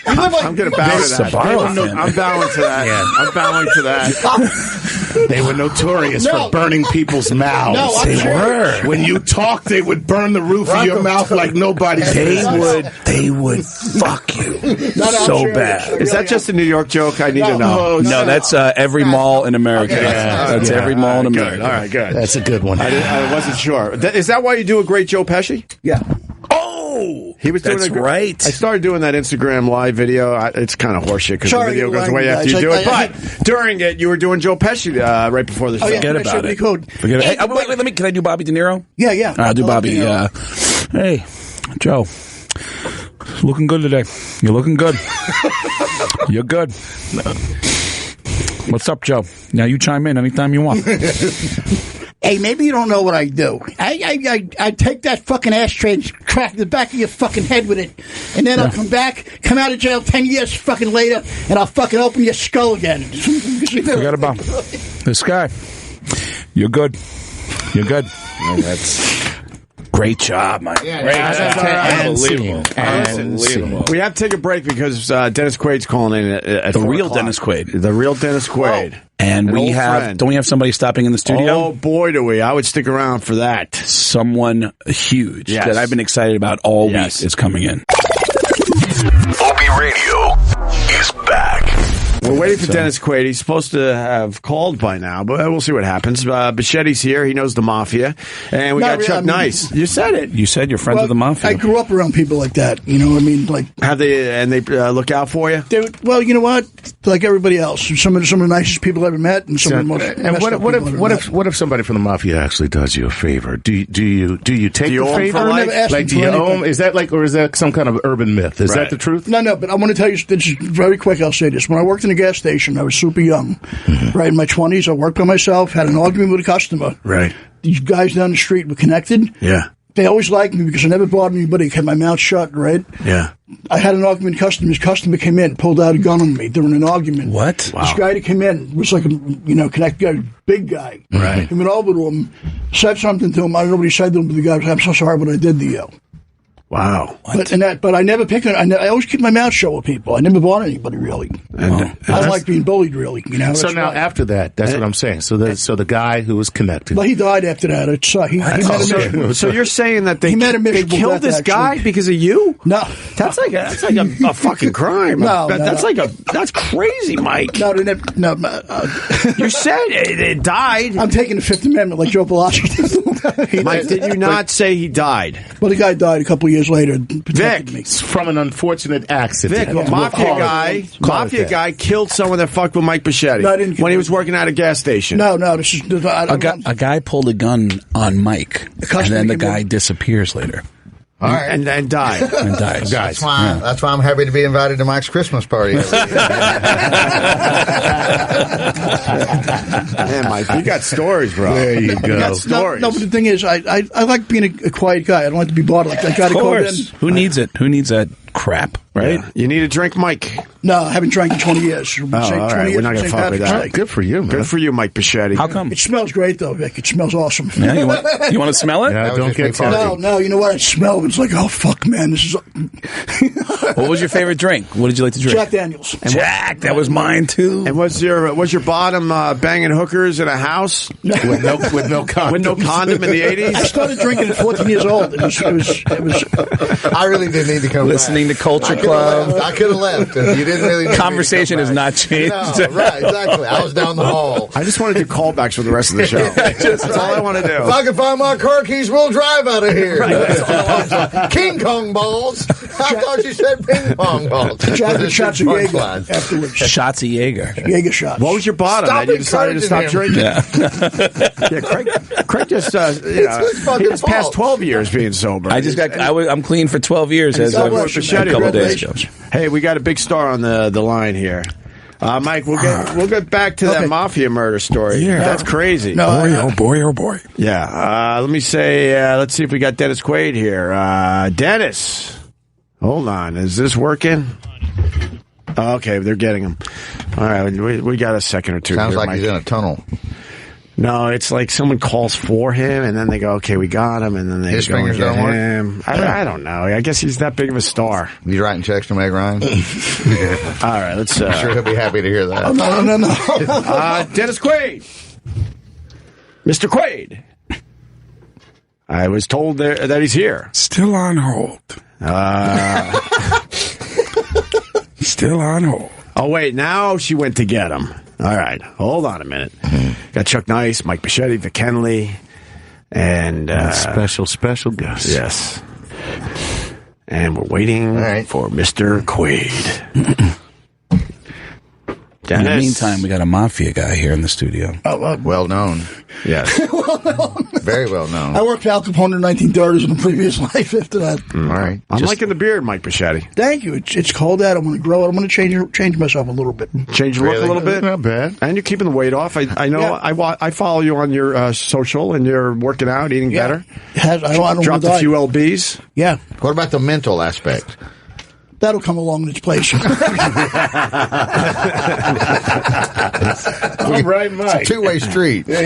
I'm going to bow to that. I'm bowing to that. Yeah. I'm bowing to that. They were notorious for burning people's mouths. No, I'm serious. When you talk, they would burn the roof of your mouth like nobody's business. They would fuck you so bad. Is that just a New York joke? I need to know. No, that's every mall in America. Okay. That's every mall in America. Good. All right, good. That's a good one. I wasn't sure. Is that why you do a great Joe Pesci? Yeah. Oh, he was doing that's right. I started doing that Instagram live video. It's kind of horseshit because the video goes away after you guys. do it. But during it, you were doing Joe Pesci right before the show. Forget about it. Forget it. Hey, wait, let me. Can I do Bobby De Niro? Yeah. I'll do Bobby. Yeah. Hey, Joe. Looking good today. You're looking good. You're good. What's up, Joe? Now you chime in anytime you want. Hey, maybe you don't know what I do. I take that fucking ashtray and crack the back of your fucking head with it, and then I'll come out of jail 10 years fucking later, and I'll fucking open your skull again. Forget about this guy. You're good. You're good. Oh, that's great job, Mike. Unbelievable. We have to take a break because Dennis Quaid's calling in at the 4 real o'clock. Dennis Quaid. The real Dennis Quaid. And An we old have, friend. don't we have somebody stopping in the studio? Oh, boy, do we. I would stick around for that. Someone huge Yes. that I've been excited about all Yes. week is coming in. Opie Radio is back. We're waiting for Dennis Quaid. He's supposed to have called by now, but we'll see what happens. Bocchetti's here. He knows the mafia. And we got Chuck Nice. You said it. You said you're friends with the mafia. I grew up around people like that. You know what I mean? Like, Have they, and they look out for you? well, you know what? Like everybody else, some of the nicest people I ever met, and some of the most. And what if somebody from the mafia actually does you a favor? Do you take you the owe 'em favor? for life? Like, do you owe 'em? Is that like, or is that some kind of urban myth? Is that the truth? No, but I want to tell you this is very quick. I'll say this: when I worked in a gas station, I was super young, right in my 20s. I worked by myself, had an argument with a customer. Right. These guys down the street were connected. Yeah. They always liked me because I never bothered anybody. I kept my mouth shut, right? Yeah. I had an argument with a customer. His customer came in, pulled out a gun on me during an argument. What? This guy that came in was like a, connected guy, big guy. Right. He went over to him, said something to him. I don't know what he said to him, but the guy was, I'm so sorry what I did to you. Wow. But I never picked it. I always keep my mouth shut with people. I never bought anybody, really. And, I don't like being bullied, really. You know. So now after that, that's what I'm saying. So the guy who was connected. But he died after that. So you're saying that they they killed this guy because of you? No, that's like a fucking crime. That's crazy, Mike. No. You said it died. I'm taking the Fifth Amendment like Joe Palacci. Mike, did you not say he died? Well, the guy died a couple of years later. Vic, from an unfortunate accident. Vic, mafia guy killed someone that fucked with Mike Bocchetti when he was working at a gas station. No, this is a guy pulled a gun on Mike, and then the guy disappears later. All right. And died. And dies. That's why I'm happy to be invited to Mike's Christmas party. Man, Mike, you got stories, bro. There you go. You got stories. No, but the thing is, I like being a quiet guy. I don't like to be bothered. Like, I got to go in. Who needs it? Who needs that crap, right? Yeah. You need a drink, Mike. No, I haven't drank in 20 years. All right. We're not going to fuck with that. Good for you, man. Good for you, Mike Bocchetti. How come? It smells great, though, Vic. It smells awesome. Yeah, you want to smell it? Yeah, don't get tempted. No, you know what? I smell it. It's like, oh, fuck, man. This is... What was your favorite drink? What did you like to drink? Jack Daniels. That was mine, too. And was your bottom banging hookers in a house with no condom in the 80s? I started drinking at 14 years old. It was I really didn't need to come listening back. to Culture Club. I could have left. And you didn't really. Conversation has not changed. No, right, exactly. I was down the hall. I just want to do callbacks for the rest of the show. That's all I want to do. If I can find my car keys, we'll drive out of here. Right. King Kong balls. I thought you said ping pong balls. Shots of Jaeger afterwards. Shots of Jaeger. Jaeger shots. What was your bottom? Stop You decided to stop drinking. Yeah. Craig just it's past 12 years being sober. I'm clean for 12 years as of a couple of days ago. Hey, we got a big star on the line here. Mike, we'll get back to that mafia murder story. Yeah. That's crazy. Oh boy. Yeah. Let me say, let's see if we got Dennis Quaid here. Dennis. Hold on. Is this working? Okay, they're getting him. All right, we got a second or two. Sounds here, like Mike. he's in a tunnel. No, it's like someone calls for him, and then they go, okay, we got him, and then they His go fingers and get don't work? him. I don't know. I guess he's that big of a star. He's writing checks to Meg Ryan. All right, let's... I'm sure he'll be happy to hear that. No. Dennis Quaid. Mr. Quaid. I was told that he's here. Still on hold. Still on hold. Oh, wait, now she went to get him. All right, hold on a minute. Got Chuck Nice, Mike Bocchetti, Vic Henley, and... special guest. Yes. And we're waiting for Mr. Quaid. In the meantime, we got a mafia guy here in the studio. Well known. Yes. Very well known. I worked for Al Capone in the 1930s in a previous life after that. All right. I'm liking the beard, Mike Bocchetti. Thank you. It's cold out. I'm going to grow it. I'm going to change myself a little bit. Change your look a little bit? Not bad. And you're keeping the weight off. I know. Yeah. I follow you on your social, and you're working out, eating better. I don't dropped a few lbs. Yeah. What about the mental aspect? That'll come along in its place. All right, Mike. It's a two-way street. Well,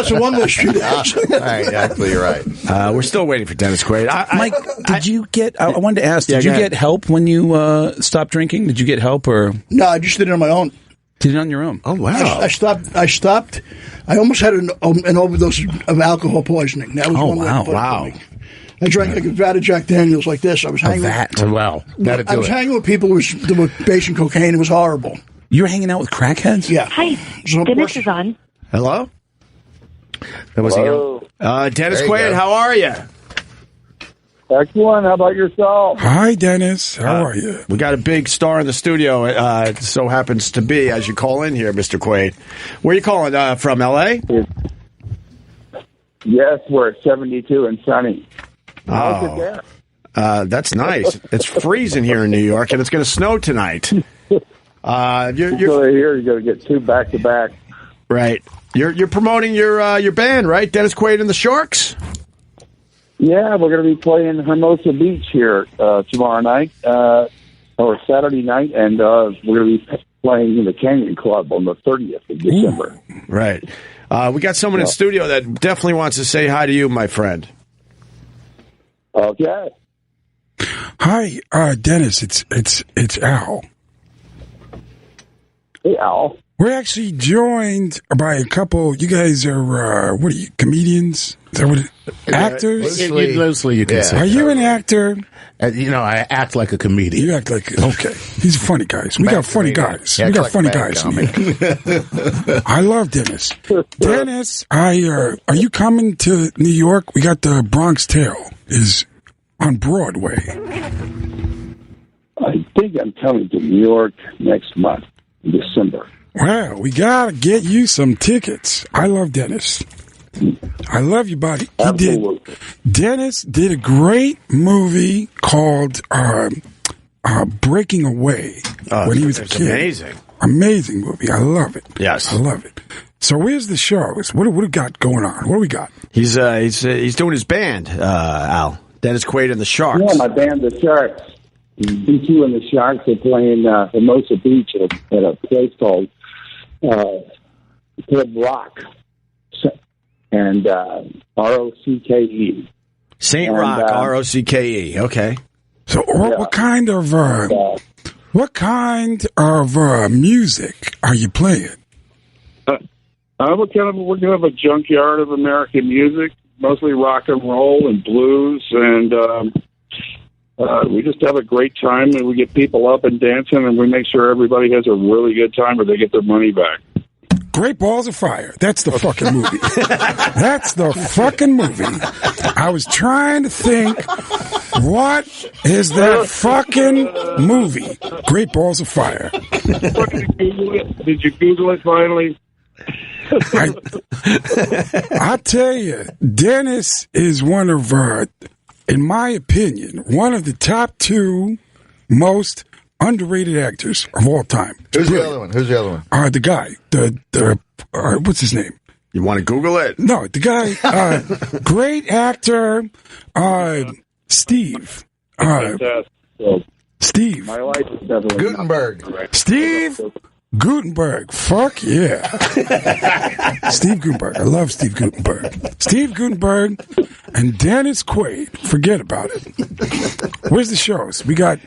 it's a one-way street, actually. All right, actually, you're right. We're still waiting for Dennis Quaid. Mike, did you get... I wanted to ask, did you get help when you stopped drinking? Did you get help, or... No, I just did it on my own. Did it on your own? Oh, wow. I stopped. I almost had an overdose of alcohol poisoning. That was one wow. I drank like a vat of Jack Daniels like this. I was hanging. Wow. I was hanging with people that were basing cocaine. It was horrible. You were hanging out with crackheads? Yeah. Hi, Dennis is on. Hello? That was Dennis Quaid, how are you? Excellent. How about yourself? Hi, Dennis. How are you? We got a big star in the studio. It so happens to be, as you call in here, Mr. Quaid. Where are you calling from, L.A.? Yes, we're at 72 and sunny. How's it there? That's nice. It's freezing here in New York, and it's going to snow tonight. You're here. You're going to get two back to back. Right. You're promoting your band, right? Dennis Quaid and the Sharks. Yeah, we're going to be playing Hermosa Beach here tomorrow night or Saturday night, and we're going to be playing in the Canyon Club on the 30th of December. Right. We got someone in studio that definitely wants to say hi to you, my friend. Okay. Hi, Dennis. It's Al. Hey, Al. We're actually joined by a couple. You guys are what are you, comedians? Is that what actors? Loosely, you can say. Are you an actor? I act like a comedian. You act like okay. These are funny guys. We got funny guys. We got funny guys in here. I love Dennis. Dennis, are you coming to New York? We got the Bronx Tale is on Broadway. I think I'm coming to New York next month, in December. Well, we gotta get you some tickets. I love Dennis. I love you, buddy. Dennis did a great movie called Breaking Away when he was a kid. Amazing. Amazing movie. I love it. Yes. I love it. So where's the shows? What do we got going on? What do we got? He's doing his band, Al. Dennis Quaid and the Sharks. Yeah, my band, the Sharks. B2 and the Sharks are playing Hermosa Beach at a place called Club Rock. And ROCKE. St. Rock, ROCKE. Okay. So what kind of music are you playing? We're going to have a junkyard of American music, mostly rock and roll and blues, and we just have a great time, and we get people up and dancing, and we make sure everybody has a really good time or they get their money back. Great Balls of Fire. That's the fucking movie. That's the fucking movie. I was trying to think, what is that fucking movie? Great Balls of Fire. Did you Google it finally? I tell you, Dennis is one of, in my opinion, one of the top 2 most underrated actors of all time. Who's the other one? The guy. The what's his name? You want to Google it? No, the guy. Great actor. Steve. Steve. My life is definitely Gutenberg. Steve Gutenberg. Fuck yeah. Steve Gutenberg. I love Steve Gutenberg. Steve Gutenberg and Dennis Quaid. Forget about it. Where's the shows? We got...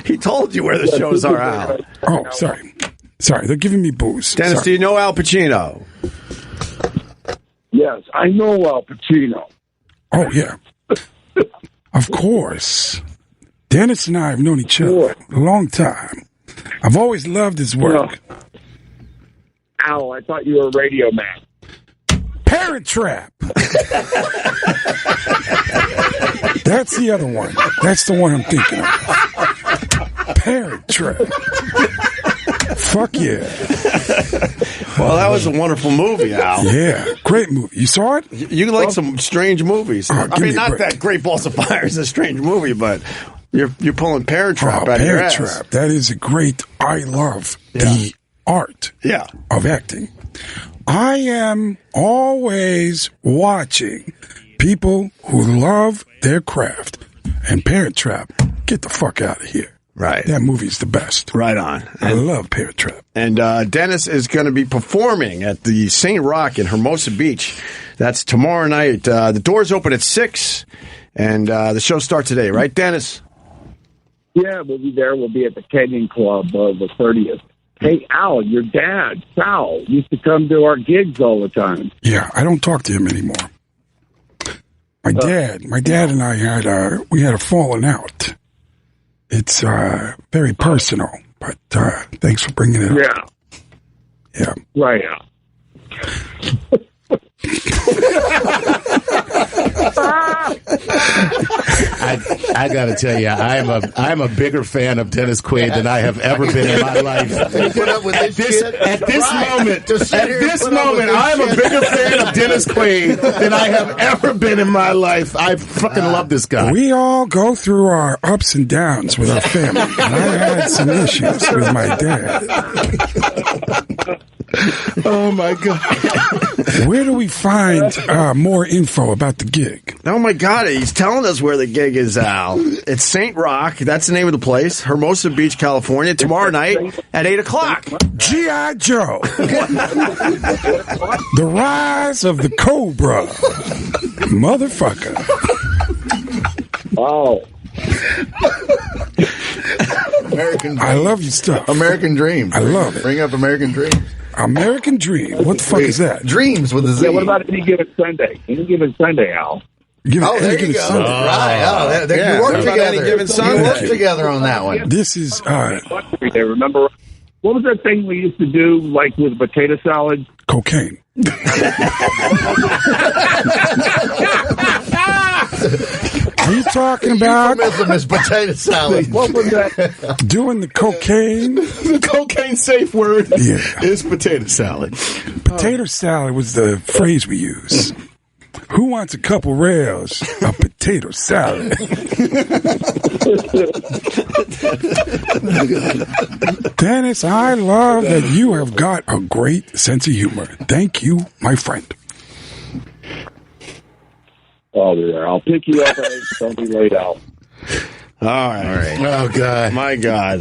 He told you where the shows are, Al. Oh, sorry. They're giving me booze. Dennis, do you know Al Pacino? Yes, I know Al Pacino. Oh, yeah. Of course. Dennis and I have known each other a long time. I've always loved his work. Al, I thought you were a radio man. Parent Trap. That's the other one. That's the one I'm thinking of. Parent Trap. Fuck yeah. Well, that was a wonderful movie, Al. Yeah, great movie. You saw it? You like some strange movies. I mean, not that Great Balls of Fire is a strange movie, but you're pulling Parent Trap out of your ass. Parent Trap. That is a great. I love the art of acting. I am always watching people who love their craft. And Parent Trap, get the fuck out of here. Right. That movie's the best. Right on. I love Parent Trap. And Dennis is going to be performing at the St. Rock in Hermosa Beach. That's tomorrow night. The doors open at 6, and the show starts today. Right, Dennis? Yeah, we'll be there. We'll be at the Kenyon Club the 30th. Hey, Al, your dad, Sal, used to come to our gigs all the time. Yeah, I don't talk to him anymore. My dad and I had a falling out. It's very personal, but thanks for bringing it up. Yeah. Right, Al. I got to tell you, I'm a bigger fan of Dennis Quaid than I have ever been in my life. At this moment, I'm a bigger fan of Dennis Quaid than I have ever been in my life. I fucking love this guy. We all go through our ups and downs with our family, and I had some issues with my dad. Oh my God. Where do we find more info about the gig? Oh my God, he's telling us where the gig is, Al. It's St. Rock. That's the name of the place. Hermosa Beach, California. Tomorrow night at 8 o'clock. G.I. Joe. The Rise of the Cobra. Motherfucker. Oh. American Dream. I love your stuff. American Dream. I love it. Bring up American Dream. American Dream. What the fuck is that? Dreams with a Z. Yeah, what about Any Given Sunday? Any Given Sunday, Al. There you go. Sunday. Right. You work together. Any Given Sunday. You work together on that one. This is Remember, what was that thing we used to do, like with potato salad? cocaine. Are you talking about Miss potato salad? What was that? Doing the cocaine? The cocaine safe word is potato salad. Potato salad was the phrase we use. Who wants a couple rails of potato salad? Dennis, I love that you have got a great sense of humor. Thank you, my friend. Oh, there. I'll pick you up. Don't be late out. All right. Oh, God. My God.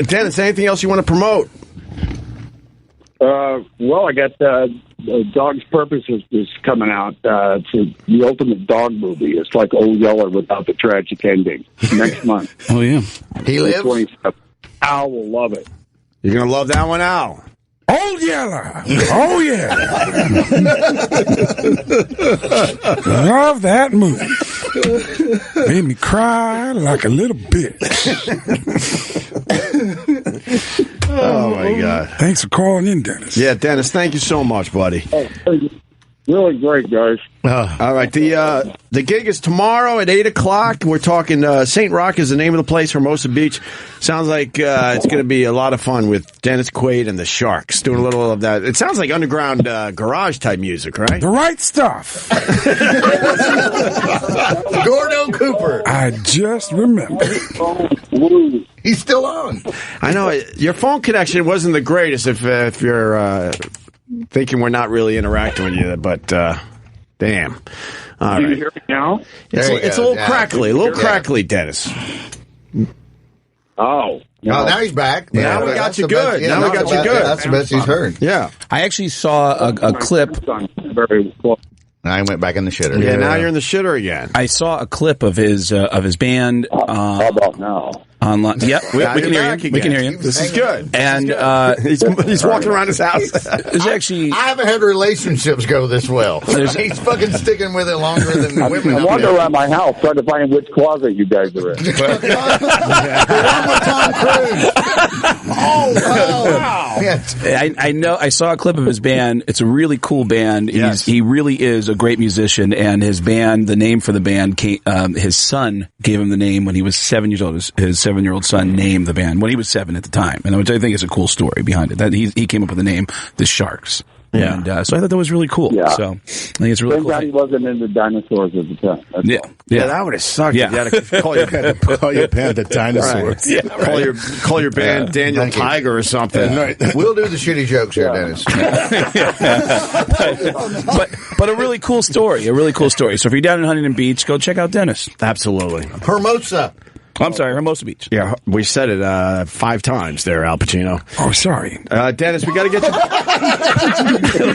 Dennis, anything else you want to promote? Well, I got Dog's Purpose is coming out. It's the ultimate dog movie. It's like Old Yeller without the tragic ending. Next month. Oh, yeah. He lives? Al will love it. You're going to love that one, Al. Old Yeller. Oh, yeah. Love that movie. Made me cry like a little bitch. Oh, my God. Thanks for calling in, Dennis. Yeah, Dennis, thank you so much, buddy. Really great, guys. All right, the gig is tomorrow at 8 o'clock. We're talking St. Rock is the name of the place, Hermosa Beach. Sounds like it's going to be a lot of fun with Dennis Quaid and the Sharks, doing a little of that. It sounds like underground garage-type music, right? The right stuff. Gordo Cooper. I just remembered. He's still on. I know your phone connection wasn't the greatest if you're thinking we're not really interacting with you, but damn. All Can right. you hear me now? It's a little crackly, crackly, Dennis. Oh. Now he's back. Now we got you good. Now we got you good. That's the best he's heard. Yeah. I actually saw a clip. Very close. I went back in the shitter. Yeah, now you're in the shitter again. I saw a clip of his band. How about now? Online. Yep, we can hear you. We can hear you. This is good. And he's walking around his house. There's actually. I haven't had relationships go this well. He's fucking sticking with it longer than women. I wander around my house trying to find which closet you guys are in. Tom Cruise. Oh, wow. I know. I saw a clip of his band. It's a really cool band. Yes. He really is a great musician. And his band, the name for the band, his son gave him the name when he was 7 years old. His 7-year-old son named the band when he was 7 at the time, and which I think is a cool story behind it. That he came up with the name, the Sharks. Yeah. And so I thought that was really cool. Yeah. So I think it's really Thank cool. God he wasn't into dinosaurs at the time. That's Yeah. all. Yeah, that would have sucked. Yeah. You had to call your band the dinosaurs. Right. Yeah, call your band Daniel Tiger or something. We'll do the shitty jokes here, Dennis. but a really cool story. A really cool story. So if you're down in Huntington Beach, go check out Dennis. Absolutely. Hermosa. I'm sorry, Hermosa Beach. Yeah, we said it 5 times there, Al Pacino. Oh, sorry. Dennis, we got to get you.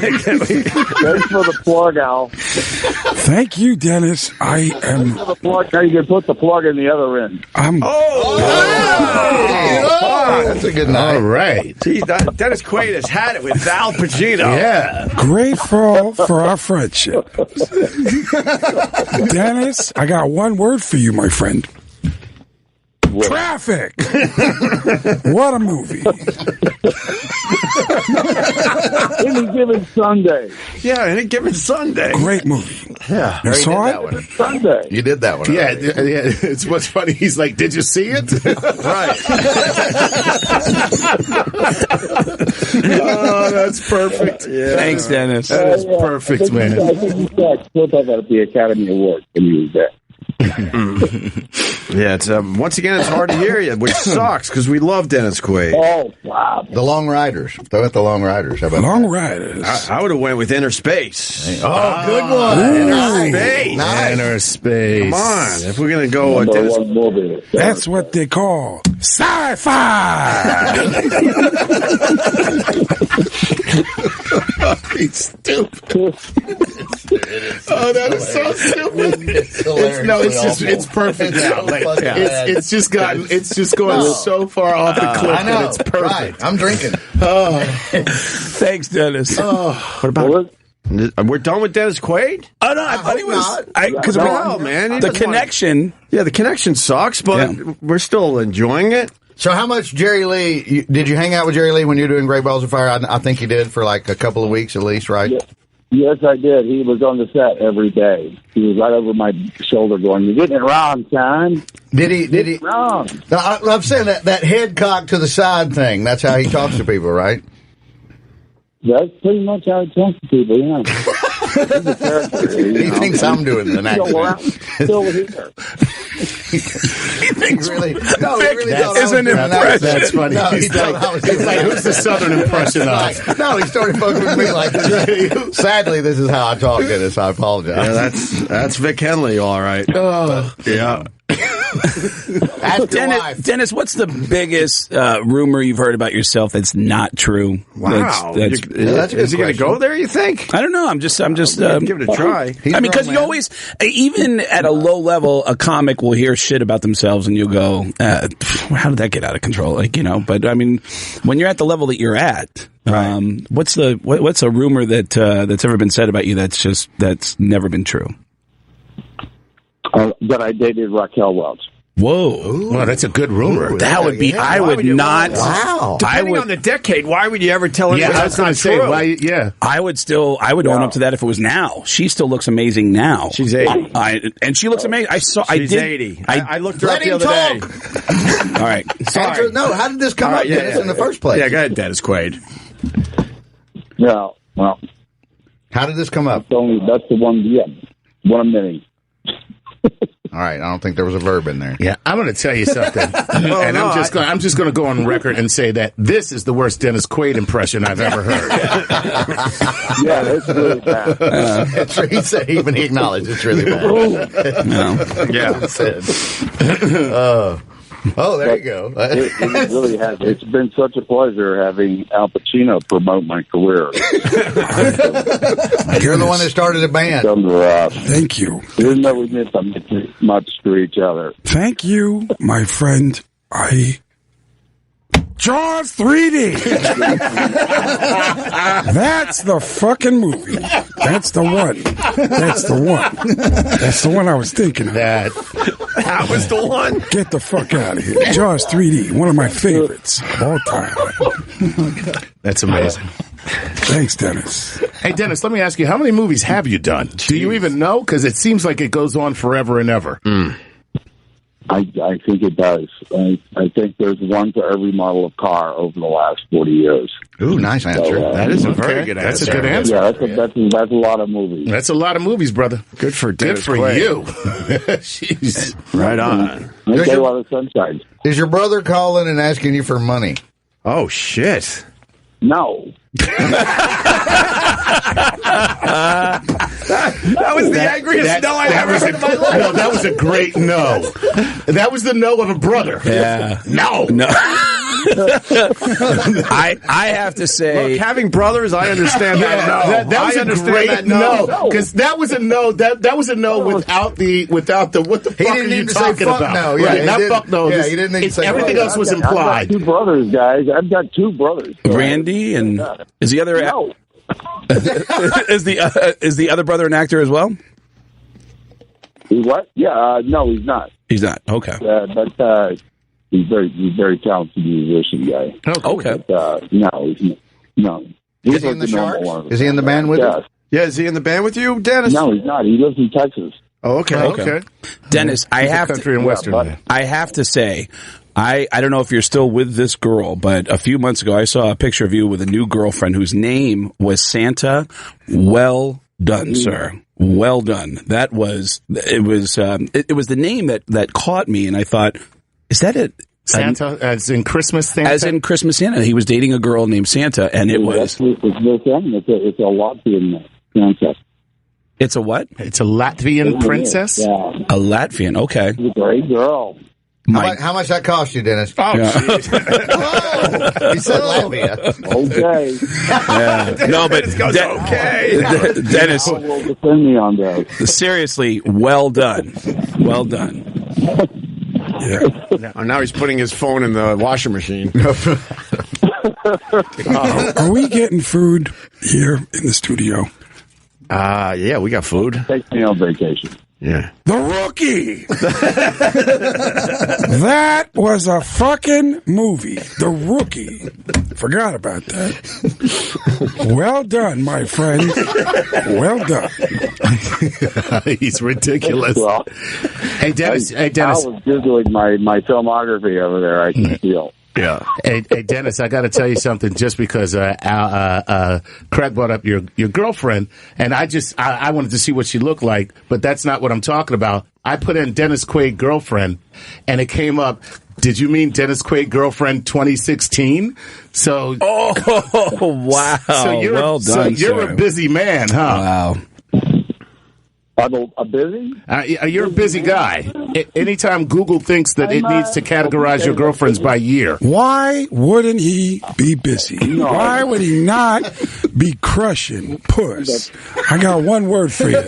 Thanks for the plug, Al. Thank you, Dennis. I am. The plug, now you can put the plug in the other end. That's a good night. All right. See, Dennis Quaid has had it with Al Pacino. Yeah. Grateful for our friendship. Dennis, I got one word for you, my friend. Traffic. What a movie. Any Given Sunday. Yeah, Any Given Sunday. Great movie. Yeah. You saw that it? one. Sunday. You did that one. Yeah, already. it's what's funny. He's like, "Did you see it?" Right. Oh, that's perfect. Yeah. Thanks, Dennis. That is perfect, man. I think you said put that at the Academy Award when you was there. Yeah, it's once again, it's hard to hear you, which sucks because we love Dennis Quaid. Oh, wow. The Long Riders. Throw at the Long Riders. How about Long that? Riders. I would have went with Inner Space. Oh, good one. Inner Space. Nice. Inner space. Come on, if we're gonna go with Number Dennis. one movie. That's what they call sci-fi. fucking stupid. Oh, that is so stupid. It's perfect now. Like, it's just going so far off the cliff that it's perfect. Right. I'm drinking. Thanks, Dennis. What about? We're done with Dennis Quaid? Oh no, I thought he was because man, the connection. The connection sucks, but we're still enjoying it. So how much Jerry Lee, did you hang out with Jerry Lee when you were doing Great Balls of Fire? I think you did for like a couple of weeks at least, right? Yes, I did. He was on the set every day. He was right over my shoulder going, "You're getting it wrong, son." Did he? Wrong. No, I'm saying that head cock to the side thing, that's how he talks to people, right? That's pretty much how he talks to people, yeah. He's a character, He thinks I'm doing an accent. Still here. He thinks really. No, he really that isn't impressive. That's funny. No, he's like, who's the Southern impression of? No, he started fucking with me like this. Sadly, this is how I talk, Dennis. I apologize. Yeah, that's Vic Henley, all right. Yeah. Dennis, what's the biggest rumor you've heard about yourself that's not true? Wow, is he going to go there? You think? I don't know. I'm just give it a try. I mean, because you always, even at a low level, a comic will hear shit about themselves, and you'll go, "How did that get out of control?" Like, you know. But I mean, when you're at the level that you're at, what's a rumor that's ever been said about you that's never been true? That I dated Raquel Welch. Whoa. Well, that's a good rumor. That would be, I would not. Wow. Depending on the decade, why would you ever tell anyone that's not true? I would own up to that if it was now. She still looks amazing now. She's 80. And she looks amazing. She's 80. I looked her up the other day. All right. Sorry. No, how did this come up, Dennis, in the first place? Yeah, go ahead, Dennis Quaid. Yeah, well. How did this come up? That's the one, one of many. All right, I don't think there was a verb in there. Yeah, I'm going to tell you something, I'm just going to go on record and say that this is the worst Dennis Quaid impression I've ever heard. Yeah, it's really bad. He said even he acknowledged it's really bad. Oh, there you go. It really has. It's been such a pleasure having Al Pacino promote my career. You're the one that started the band. Thank you. Even though we didn't much to each other. Thank you, my friend. Jaws 3D. That's the fucking movie. That's the one. That's the one I was thinking of. That was the one? Get the fuck out of here. Jaws 3D, one of my favorites of all time. That's amazing. Thanks, Dennis. Hey, Dennis, let me ask you, how many movies have you done? Jeez. Do you even know? Because it seems like it goes on forever and ever. I think it does. I think there's one for every model of car over the last 40 years. Ooh, nice answer. That is a very good answer. That's a good answer. Yeah, that's a lot of movies. That's a lot of movies, brother. Good for Dennis Quaid. You. Jeez. Right on. I get a lot of sunshine. Is your brother calling and asking you for money? Oh, shit. No. That was the angriest no I've ever heard in my life. No, that was a great no. That was the no of a brother. Yeah. No. I have to say, look, having brothers, I understand that no. That was a great no. Because that was a no. That was a no without the what the fuck are you talking about? No. Yeah, right, not fuck no. Yeah, you didn't need to say everything else was implied. I've got two brothers, guys. I've got two brothers. Randy and is the other no. is the other brother an actor as well? What? Yeah, no, he's not. He's not. Okay. But he's very talented musician guy. Okay. But, no. He's Is he in the Sharks? one. Is he in the band with you? Yeah, is he in the band with you, Dennis? No, he's not. He lives in Texas. Oh, okay. Dennis, I have country and western. I have to say, I don't know if you're still with this girl, but a few months ago I saw a picture of you with a new girlfriend whose name was Santa. Well done, sir. Well done. It was the name that caught me, and I thought, is that it? Santa, as in Christmas Santa? As in Christmas Santa. He was dating a girl named Santa, and it was... It's a Latvian Santa. It's a what? It's a Latvian princess? Yeah. A Latvian, okay. She's a great girl. How much that cost you, Dennis? Oh, jeez. He said Latvia. Okay. Yeah. No, but Dennis, will defend me on that. seriously, well done. Well done. Yeah. Now he's putting his phone in the washing machine. Are we getting food here in the studio? Yeah, we got food. Take me on vacation. Yeah. The Rookie! That was a fucking movie. The Rookie. Forgot about that. Well done, my friend. Well done. He's ridiculous. Well, Hey, Dennis. I was Googling my filmography over there. I can feel. Yeah. Hey, Dennis, I got to tell you something. Just because Craig brought up your girlfriend, and I wanted to see what she looked like, but that's not what I'm talking about. I put in Dennis Quaid girlfriend, and it came up. Did you mean Dennis Quaid girlfriend 2016? So, wow! So you're well done. So you're a busy man, huh? Wow. I'm a busy? You're a busy guy. Anytime Google thinks that it needs to categorize your girlfriends by year. Why wouldn't he be busy? Why would he not be crushing puss? I got one word for you.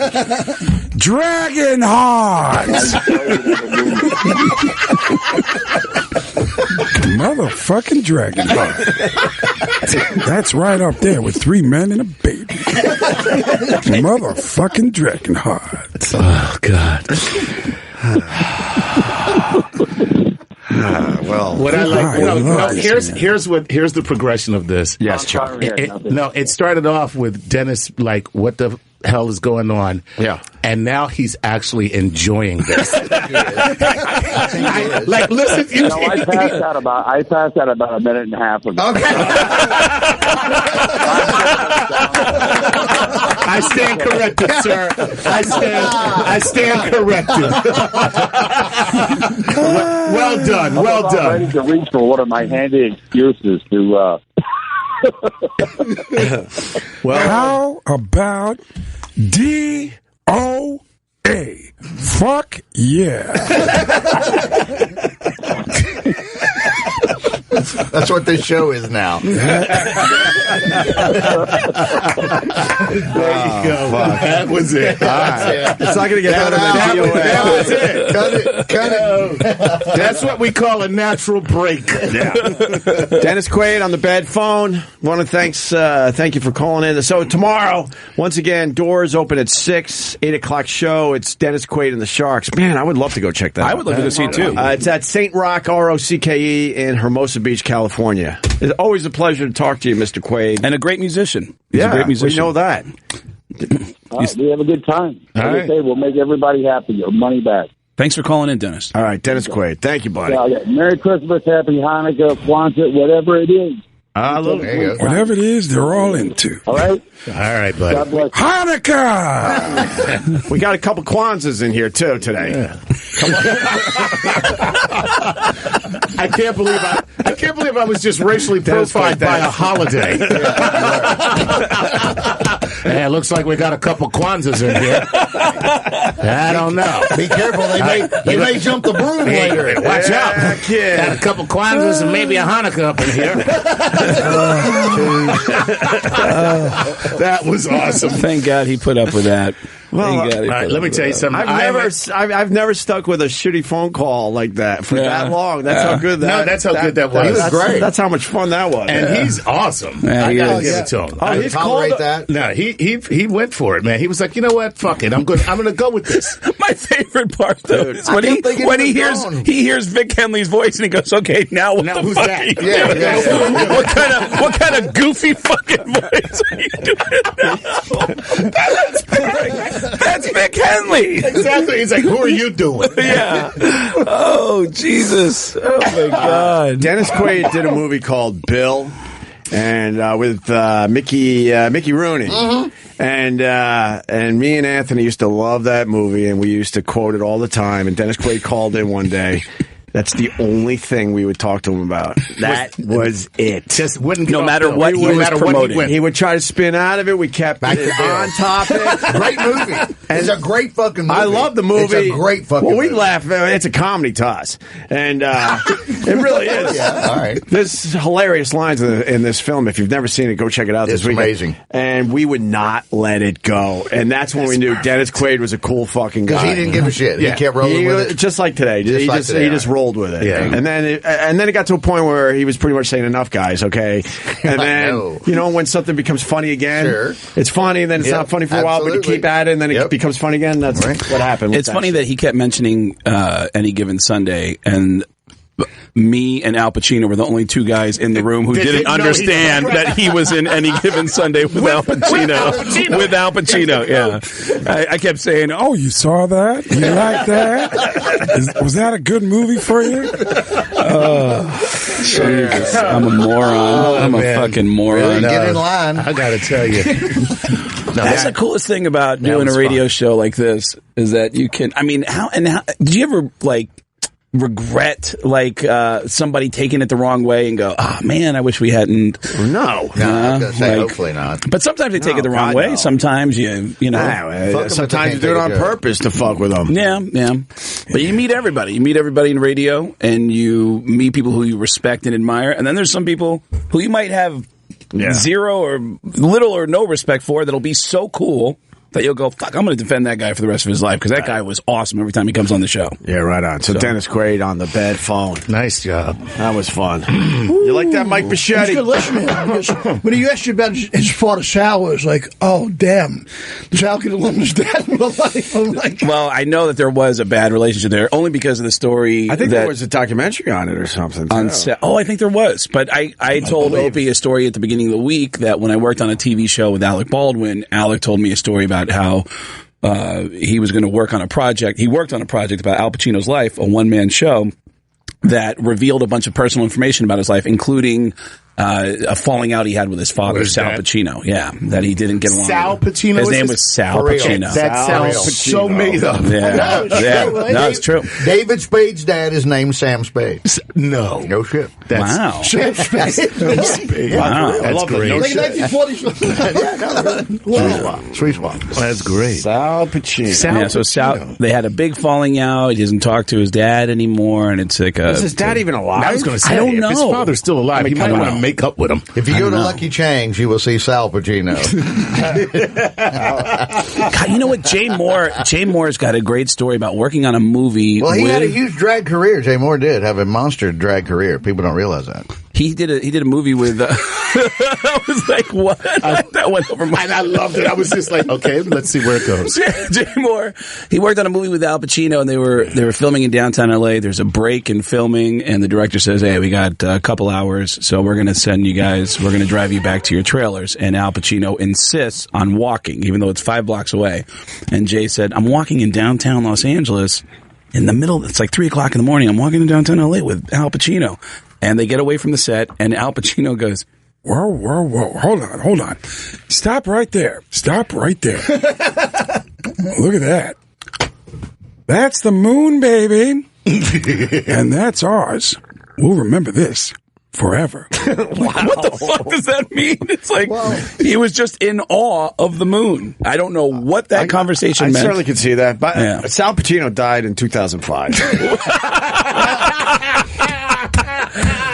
Dragon heart. Motherfucking dragon heart. That's right up there with 3 men and a baby. Motherfucking dragon heart. Oh, God. Well, what I like, here's the progression of this. Yes, Chuck. It started off with Dennis, like, what the hell is going on? Yeah. And now he's actually enjoying this. Listen, I passed out about a minute and a half ago. Okay. I stand corrected, sir. I stand corrected. Well done. Well done. I'm ready to reach for one of my handy excuses to. Well, how about DOA? Fuck yeah. That's what this show is now. There you go. That was it. Right. It's not going to get better than DOA. That was it. Cut it. That's what we call a natural break. Yeah. Dennis Quaid on the bed phone. Want to thank you for calling in. So tomorrow, once again, doors open at 6, 8 o'clock show. It's Dennis Quaid and the Sharks. Man, I would love to go check that out. I would love to go see it too. It's at St. Rock, ROCKE in Hermosa Beach, California. It's always a pleasure to talk to you, Mr. Quaid. And a great musician. He's a great musician. We know that. We have a good time. Like I say, we'll make everybody happy. Your money back. Thanks for calling in, Dennis. All right, Dennis Quaid. Thank you, buddy. Merry Christmas, Happy Hanukkah, Kwanzaa, whatever it is. Whatever it is, they're all into. All right? All right, buddy. God bless you. Hanukkah! We got a couple Kwanzaas in here, too, today. Yeah. I can't believe I was just racially profiled by a holiday. It looks like we got a couple Kwanzaas in here. I don't know. Be careful, they may jump the broom later. Watch out. Got a couple Kwanzaas and maybe a Hanukkah up in here. That was awesome. Thank God he put up with that. Well, all right, let me tell you something. I've never stuck with a shitty phone call like that for that long. That's how good that. No, that's how good that was. He was great. That's how much fun that was. And he's awesome. Yeah, I gotta give it to him. Oh, he's tolerate that. No, he went for it, man. He was like, you know what? Fuck it. I'm gonna go with this. My favorite part though is when he hears Vic Henley's voice and he goes, okay, now what the who's fuck that? are you doing? What kind of goofy fucking voice are you doing now? That's perfect. That's Vic Henley. Exactly. He's like, who are you doing? Yeah. Oh, Jesus. Oh, my God. Dennis Quaid did a movie called Bill, and with Mickey Rooney. Mm-hmm. And me and Anthony used to love that movie, and we used to quote it all the time. And Dennis Quaid called in one day. That's the only thing we would talk to him about. That was it. Just wouldn't. No matter what he was promoting, he would try to spin out of it. We kept it on topic. Great movie. It's a great fucking movie. I love the movie. It's a great fucking movie. We laugh. It's a comedy to us, and it really is. Yeah, all right. There's hilarious lines in this film. If you've never seen it, go check it out. It's this weekend. amazing. And we would not let it go. And that's when we knew Dennis Quaid was a cool fucking guy. Because he didn't give a shit. He kept rolling with it. Just like today. He just rolled with it. Yeah. And then it got to a point where he was pretty much saying, enough, guys, okay? And then, when something becomes funny again, it's funny, and then it's not funny for a while, but you keep at it, and then it becomes funny again. That's what happened. It's funny that he kept mentioning Any Given Sunday, and me and Al Pacino were the only two guys in the room who didn't understand that he was in Any Given Sunday with Al Pacino. With Al Pacino, yeah. I kept saying, "Oh, you saw that? You like that? Was that a good movie for you?" Jesus, I'm a moron. I'm a fucking moron. Get in line. I gotta tell you. That's the coolest thing about doing a radio show like this is that you can. I mean, how did you ever regret somebody taking it the wrong way and go, oh man, I wish we hadn't. No, I was gonna say hopefully not. But sometimes they take it the wrong way. No. Sometimes you know. Sometimes you do it on purpose to fuck with them. Yeah. But you meet everybody. You meet everybody in radio, and you meet people who you respect and admire. And then there's some people who you might have zero or little or no respect for that'll be so cool that you'll go, fuck, I'm going to defend that guy for the rest of his life because that guy was awesome every time he comes on the show. Yeah, right on. So Dennis Quaid on the bed phone. Nice job. That was fun. You like that, Mike Bocchetti? Good listening. When he asked you about his father, Sal, was like, oh, damn. Sal could have loved his dad in real life. I'm like, well, I know that there was a bad relationship there, only because of the story. I think there was a documentary on it or something. I think there was. But I told Opie a story at the beginning of the week that when I worked on a TV show with Alec Baldwin, Alec told me a story about how he was going to work on a project. He worked on a project about Al Pacino's life, a one-man show that revealed a bunch of personal information about his life, including a falling out he had with his father, Sal Pacino. Yeah, that he didn't get along. Sal Pacino. His name was Sal Pacino. That sounds so made up. Yeah, no, it's true. David Spade's dad is named Sam Spade. No shit. Wow. Sam Spade. Wow, that's great. Like 1940s. Sweet spot. That's great. Sal Pacino. So Sal, they had a big falling out. He doesn't talk to his dad anymore, and it's like is his dad even alive? I was going to say, I don't know. If his father's still alive, he might want to make up with him. If you go to Lucky Chang's, you will see Sal Pacino. God, you know what? Jay Moore's got a great story about working on a movie. Well, he had a huge drag career. Jay Moore did have a monster drag career. People don't realize that. He did a movie with. I was like, what? That went over my. And I loved it. I was just like, okay, let's see where it goes. Jay Moore. He worked on a movie with Al Pacino, and they were filming in downtown LA. There's a break in filming, and the director says, "Hey, we got a couple hours, so we're going to send you guys. We're going to drive you back to your trailers." And Al Pacino insists on walking, even though it's 5 blocks away. And Jay said, "I'm walking in downtown Los Angeles." In the middle, it's like 3 o'clock in the morning. I'm walking in downtown LA with Al Pacino. And they get away from the set, and Al Pacino goes, Whoa. Hold on. Stop right there. Look at that. That's the moon, baby. And that's ours. We'll remember this forever. What the fuck does that mean? It's like he was just in awe of the moon. I don't know what that conversation meant. I certainly can see that. But Sal Pacino died in 2005.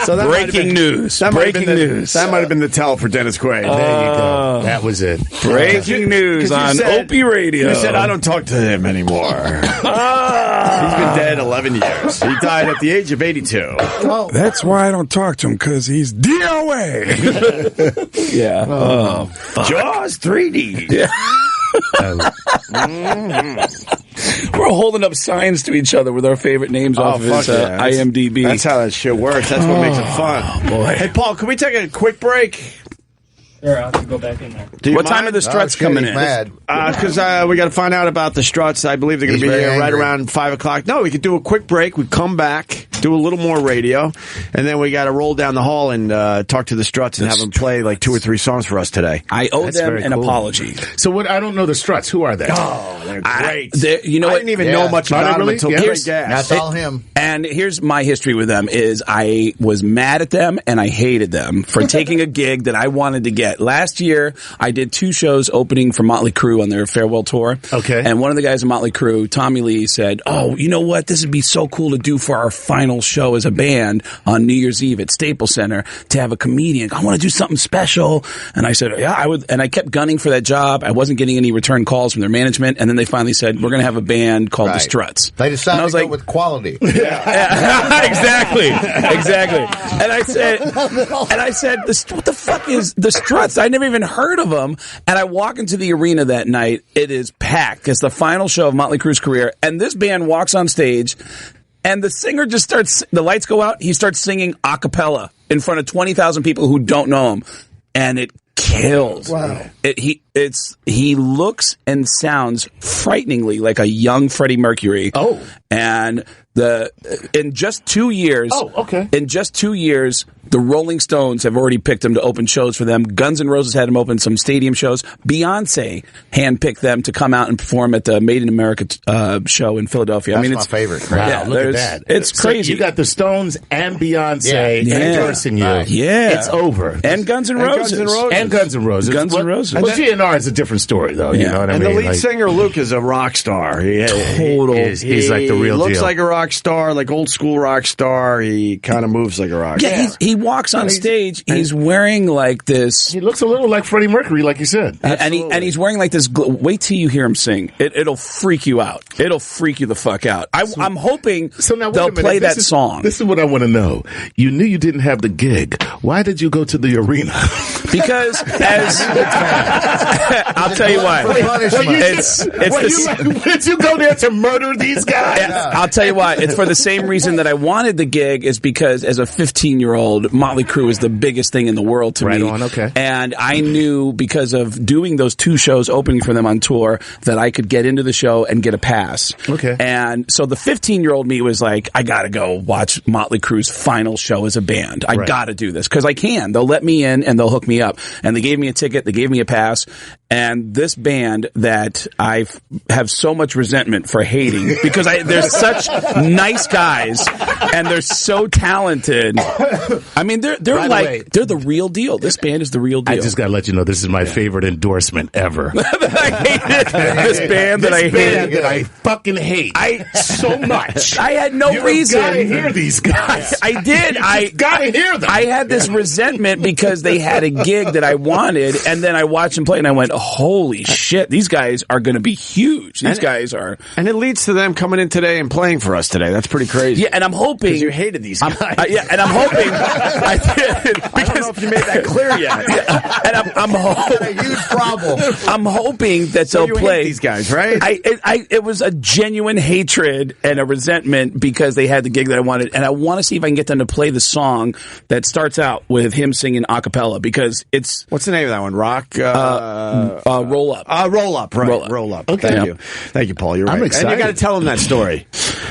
So breaking news. That might have been the tell for Dennis Quaid. There you go. That was it. Breaking news on Opie Radio. You said I don't talk to him anymore. He's been dead 11 years. He died at the age of 82. That's why I don't talk to him, because he's DOA. Yeah. Oh, fuck. Jaws 3D. Yeah. We're holding up signs to each other with our favorite names off of his IMDb. That's how that shit works. That's what makes it fun. Boy. Hey, Paul, can we take a quick break? Or I'll have to go back in there. What time are the Struts coming in? Because we got to find out about the Struts. I believe they're going to be here right around 5 o'clock. No, we could do a quick break. We come back, do a little more radio, and then we got to roll down the hall and talk to the Struts and have them play like 2 or 3 songs for us today. I owe them an apology. So what? I don't know the Struts. Who are they? Oh, they're great. You know I what? didn't even know much about them until Here's Gas. That's all him. And here's my history with them is I was mad at them and I hated them for taking a gig that I wanted to get. Last year, I did 2 shows opening for Motley Crue on their farewell tour. Okay. And one of the guys in Motley Crue, Tommy Lee, said, "Oh, you know what? This would be so cool to do for our final show as a band on New Year's Eve at Staples Center to have a comedian. I want to do something special." And I said, "Yeah, I would." And I kept gunning for that job. I wasn't getting any return calls from their management. And then they finally said, "We're going to have a band called the Struts." They decided to go with quality. Exactly. And I said, what the fuck is the Struts? I never even heard of them. And I walk into the arena that night. It is packed. It's the final show of Motley Crue's career. And this band walks on stage and the singer just starts, the lights go out. He starts singing a cappella in front of 20,000 people who don't know him. And it kills. Wow. He looks and sounds frighteningly like a young Freddie Mercury. Oh. And in just 2 years. Oh, okay. In just 2 years, the Rolling Stones have already picked him to open shows for them. Guns N' Roses had him open some stadium shows. Beyonce handpicked them to come out and perform at the Made in America show in Philadelphia. That's I mean, my favorite. Wow, Yeah, look at that. It's crazy. So you got the Stones and Beyonce endorsing you. Yeah. It's over. And Guns N' Roses. And Guns N' Roses. Guns N' Roses. Well, GNR is a different story, though. You know what I and mean? the lead singer, Luke, is a rock star. He's like the real deal. He looks like a rock star, like old school rock star. He kind of moves like a rock star. Yeah, he walks on stage. He's wearing like this. He looks a little like Freddie Mercury, like you said. And he's wearing like this. Wait till you hear him sing. It'll freak you out. It'll freak you the fuck out. I'm hoping they'll play that song. This is what I want to know. You knew you didn't have the gig. Why did you go to the arena? Because I'll tell you why. Did you go there to murder these guys? I'll tell you why. It's for the same reason that I wanted the gig is because as a 15-year-old, Motley Crue is the biggest thing in the world to me. Right on, okay. And I knew because of doing those 2 shows opening for them on tour that I could get into the show and get a pass. Okay. And so the 15-year-old me was like, I gotta go watch Motley Crue's final show as a band. I gotta do this because I can. They'll let me in and they'll hook me up. And they gave me a ticket. They gave me a pass. And this band that I have so much resentment for hating because they're such nice guys and they're so talented. I mean, they're the real deal. This band is the real deal. I just got to let you know this is my favorite endorsement ever. I hate this band that I hate. That I fucking hate so much. I had no reason. You gotta hear these guys. I did. I gotta hear them. I had this resentment because they had a gig that I wanted, and then I watched them play, and I went, "Holy shit, these guys are going to be huge. These guys are." And it leads to them coming in today and playing for us today. That's pretty crazy. Yeah, and I'm hoping because you hated these guys. And I'm hoping I did. I don't know if you made that clear yet. And I'm hoping a huge problem. I'm hoping that they'll play hate these guys, right? It was a genuine hatred and a resentment because they had the gig that I wanted, and I want to see if I can get them to play the song that starts out with him singing a cappella because it's what's the name of that one? Rock. Roll Up. Roll Up. Right. Roll Up. Okay. Thank you, Paul. You're right. I'm excited. And you got to tell them that story.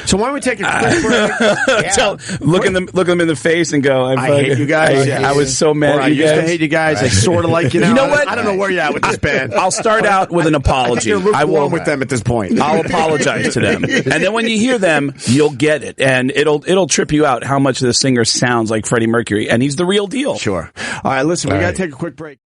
So why don't we take a quick break? Look them in the face and go, I hate you guys. I was so mad or at you guys. I used guys. to hate you guys. I sort of like you now. You know what? I don't know where you're at with this band. I'll start out with an apology. I won't with them at this point. I'll apologize to them. And then when you hear them, you'll get it. And it'll trip you out how much the singer sounds like Freddie Mercury. And he's the real deal. Sure. All right, listen, we got to take a quick break.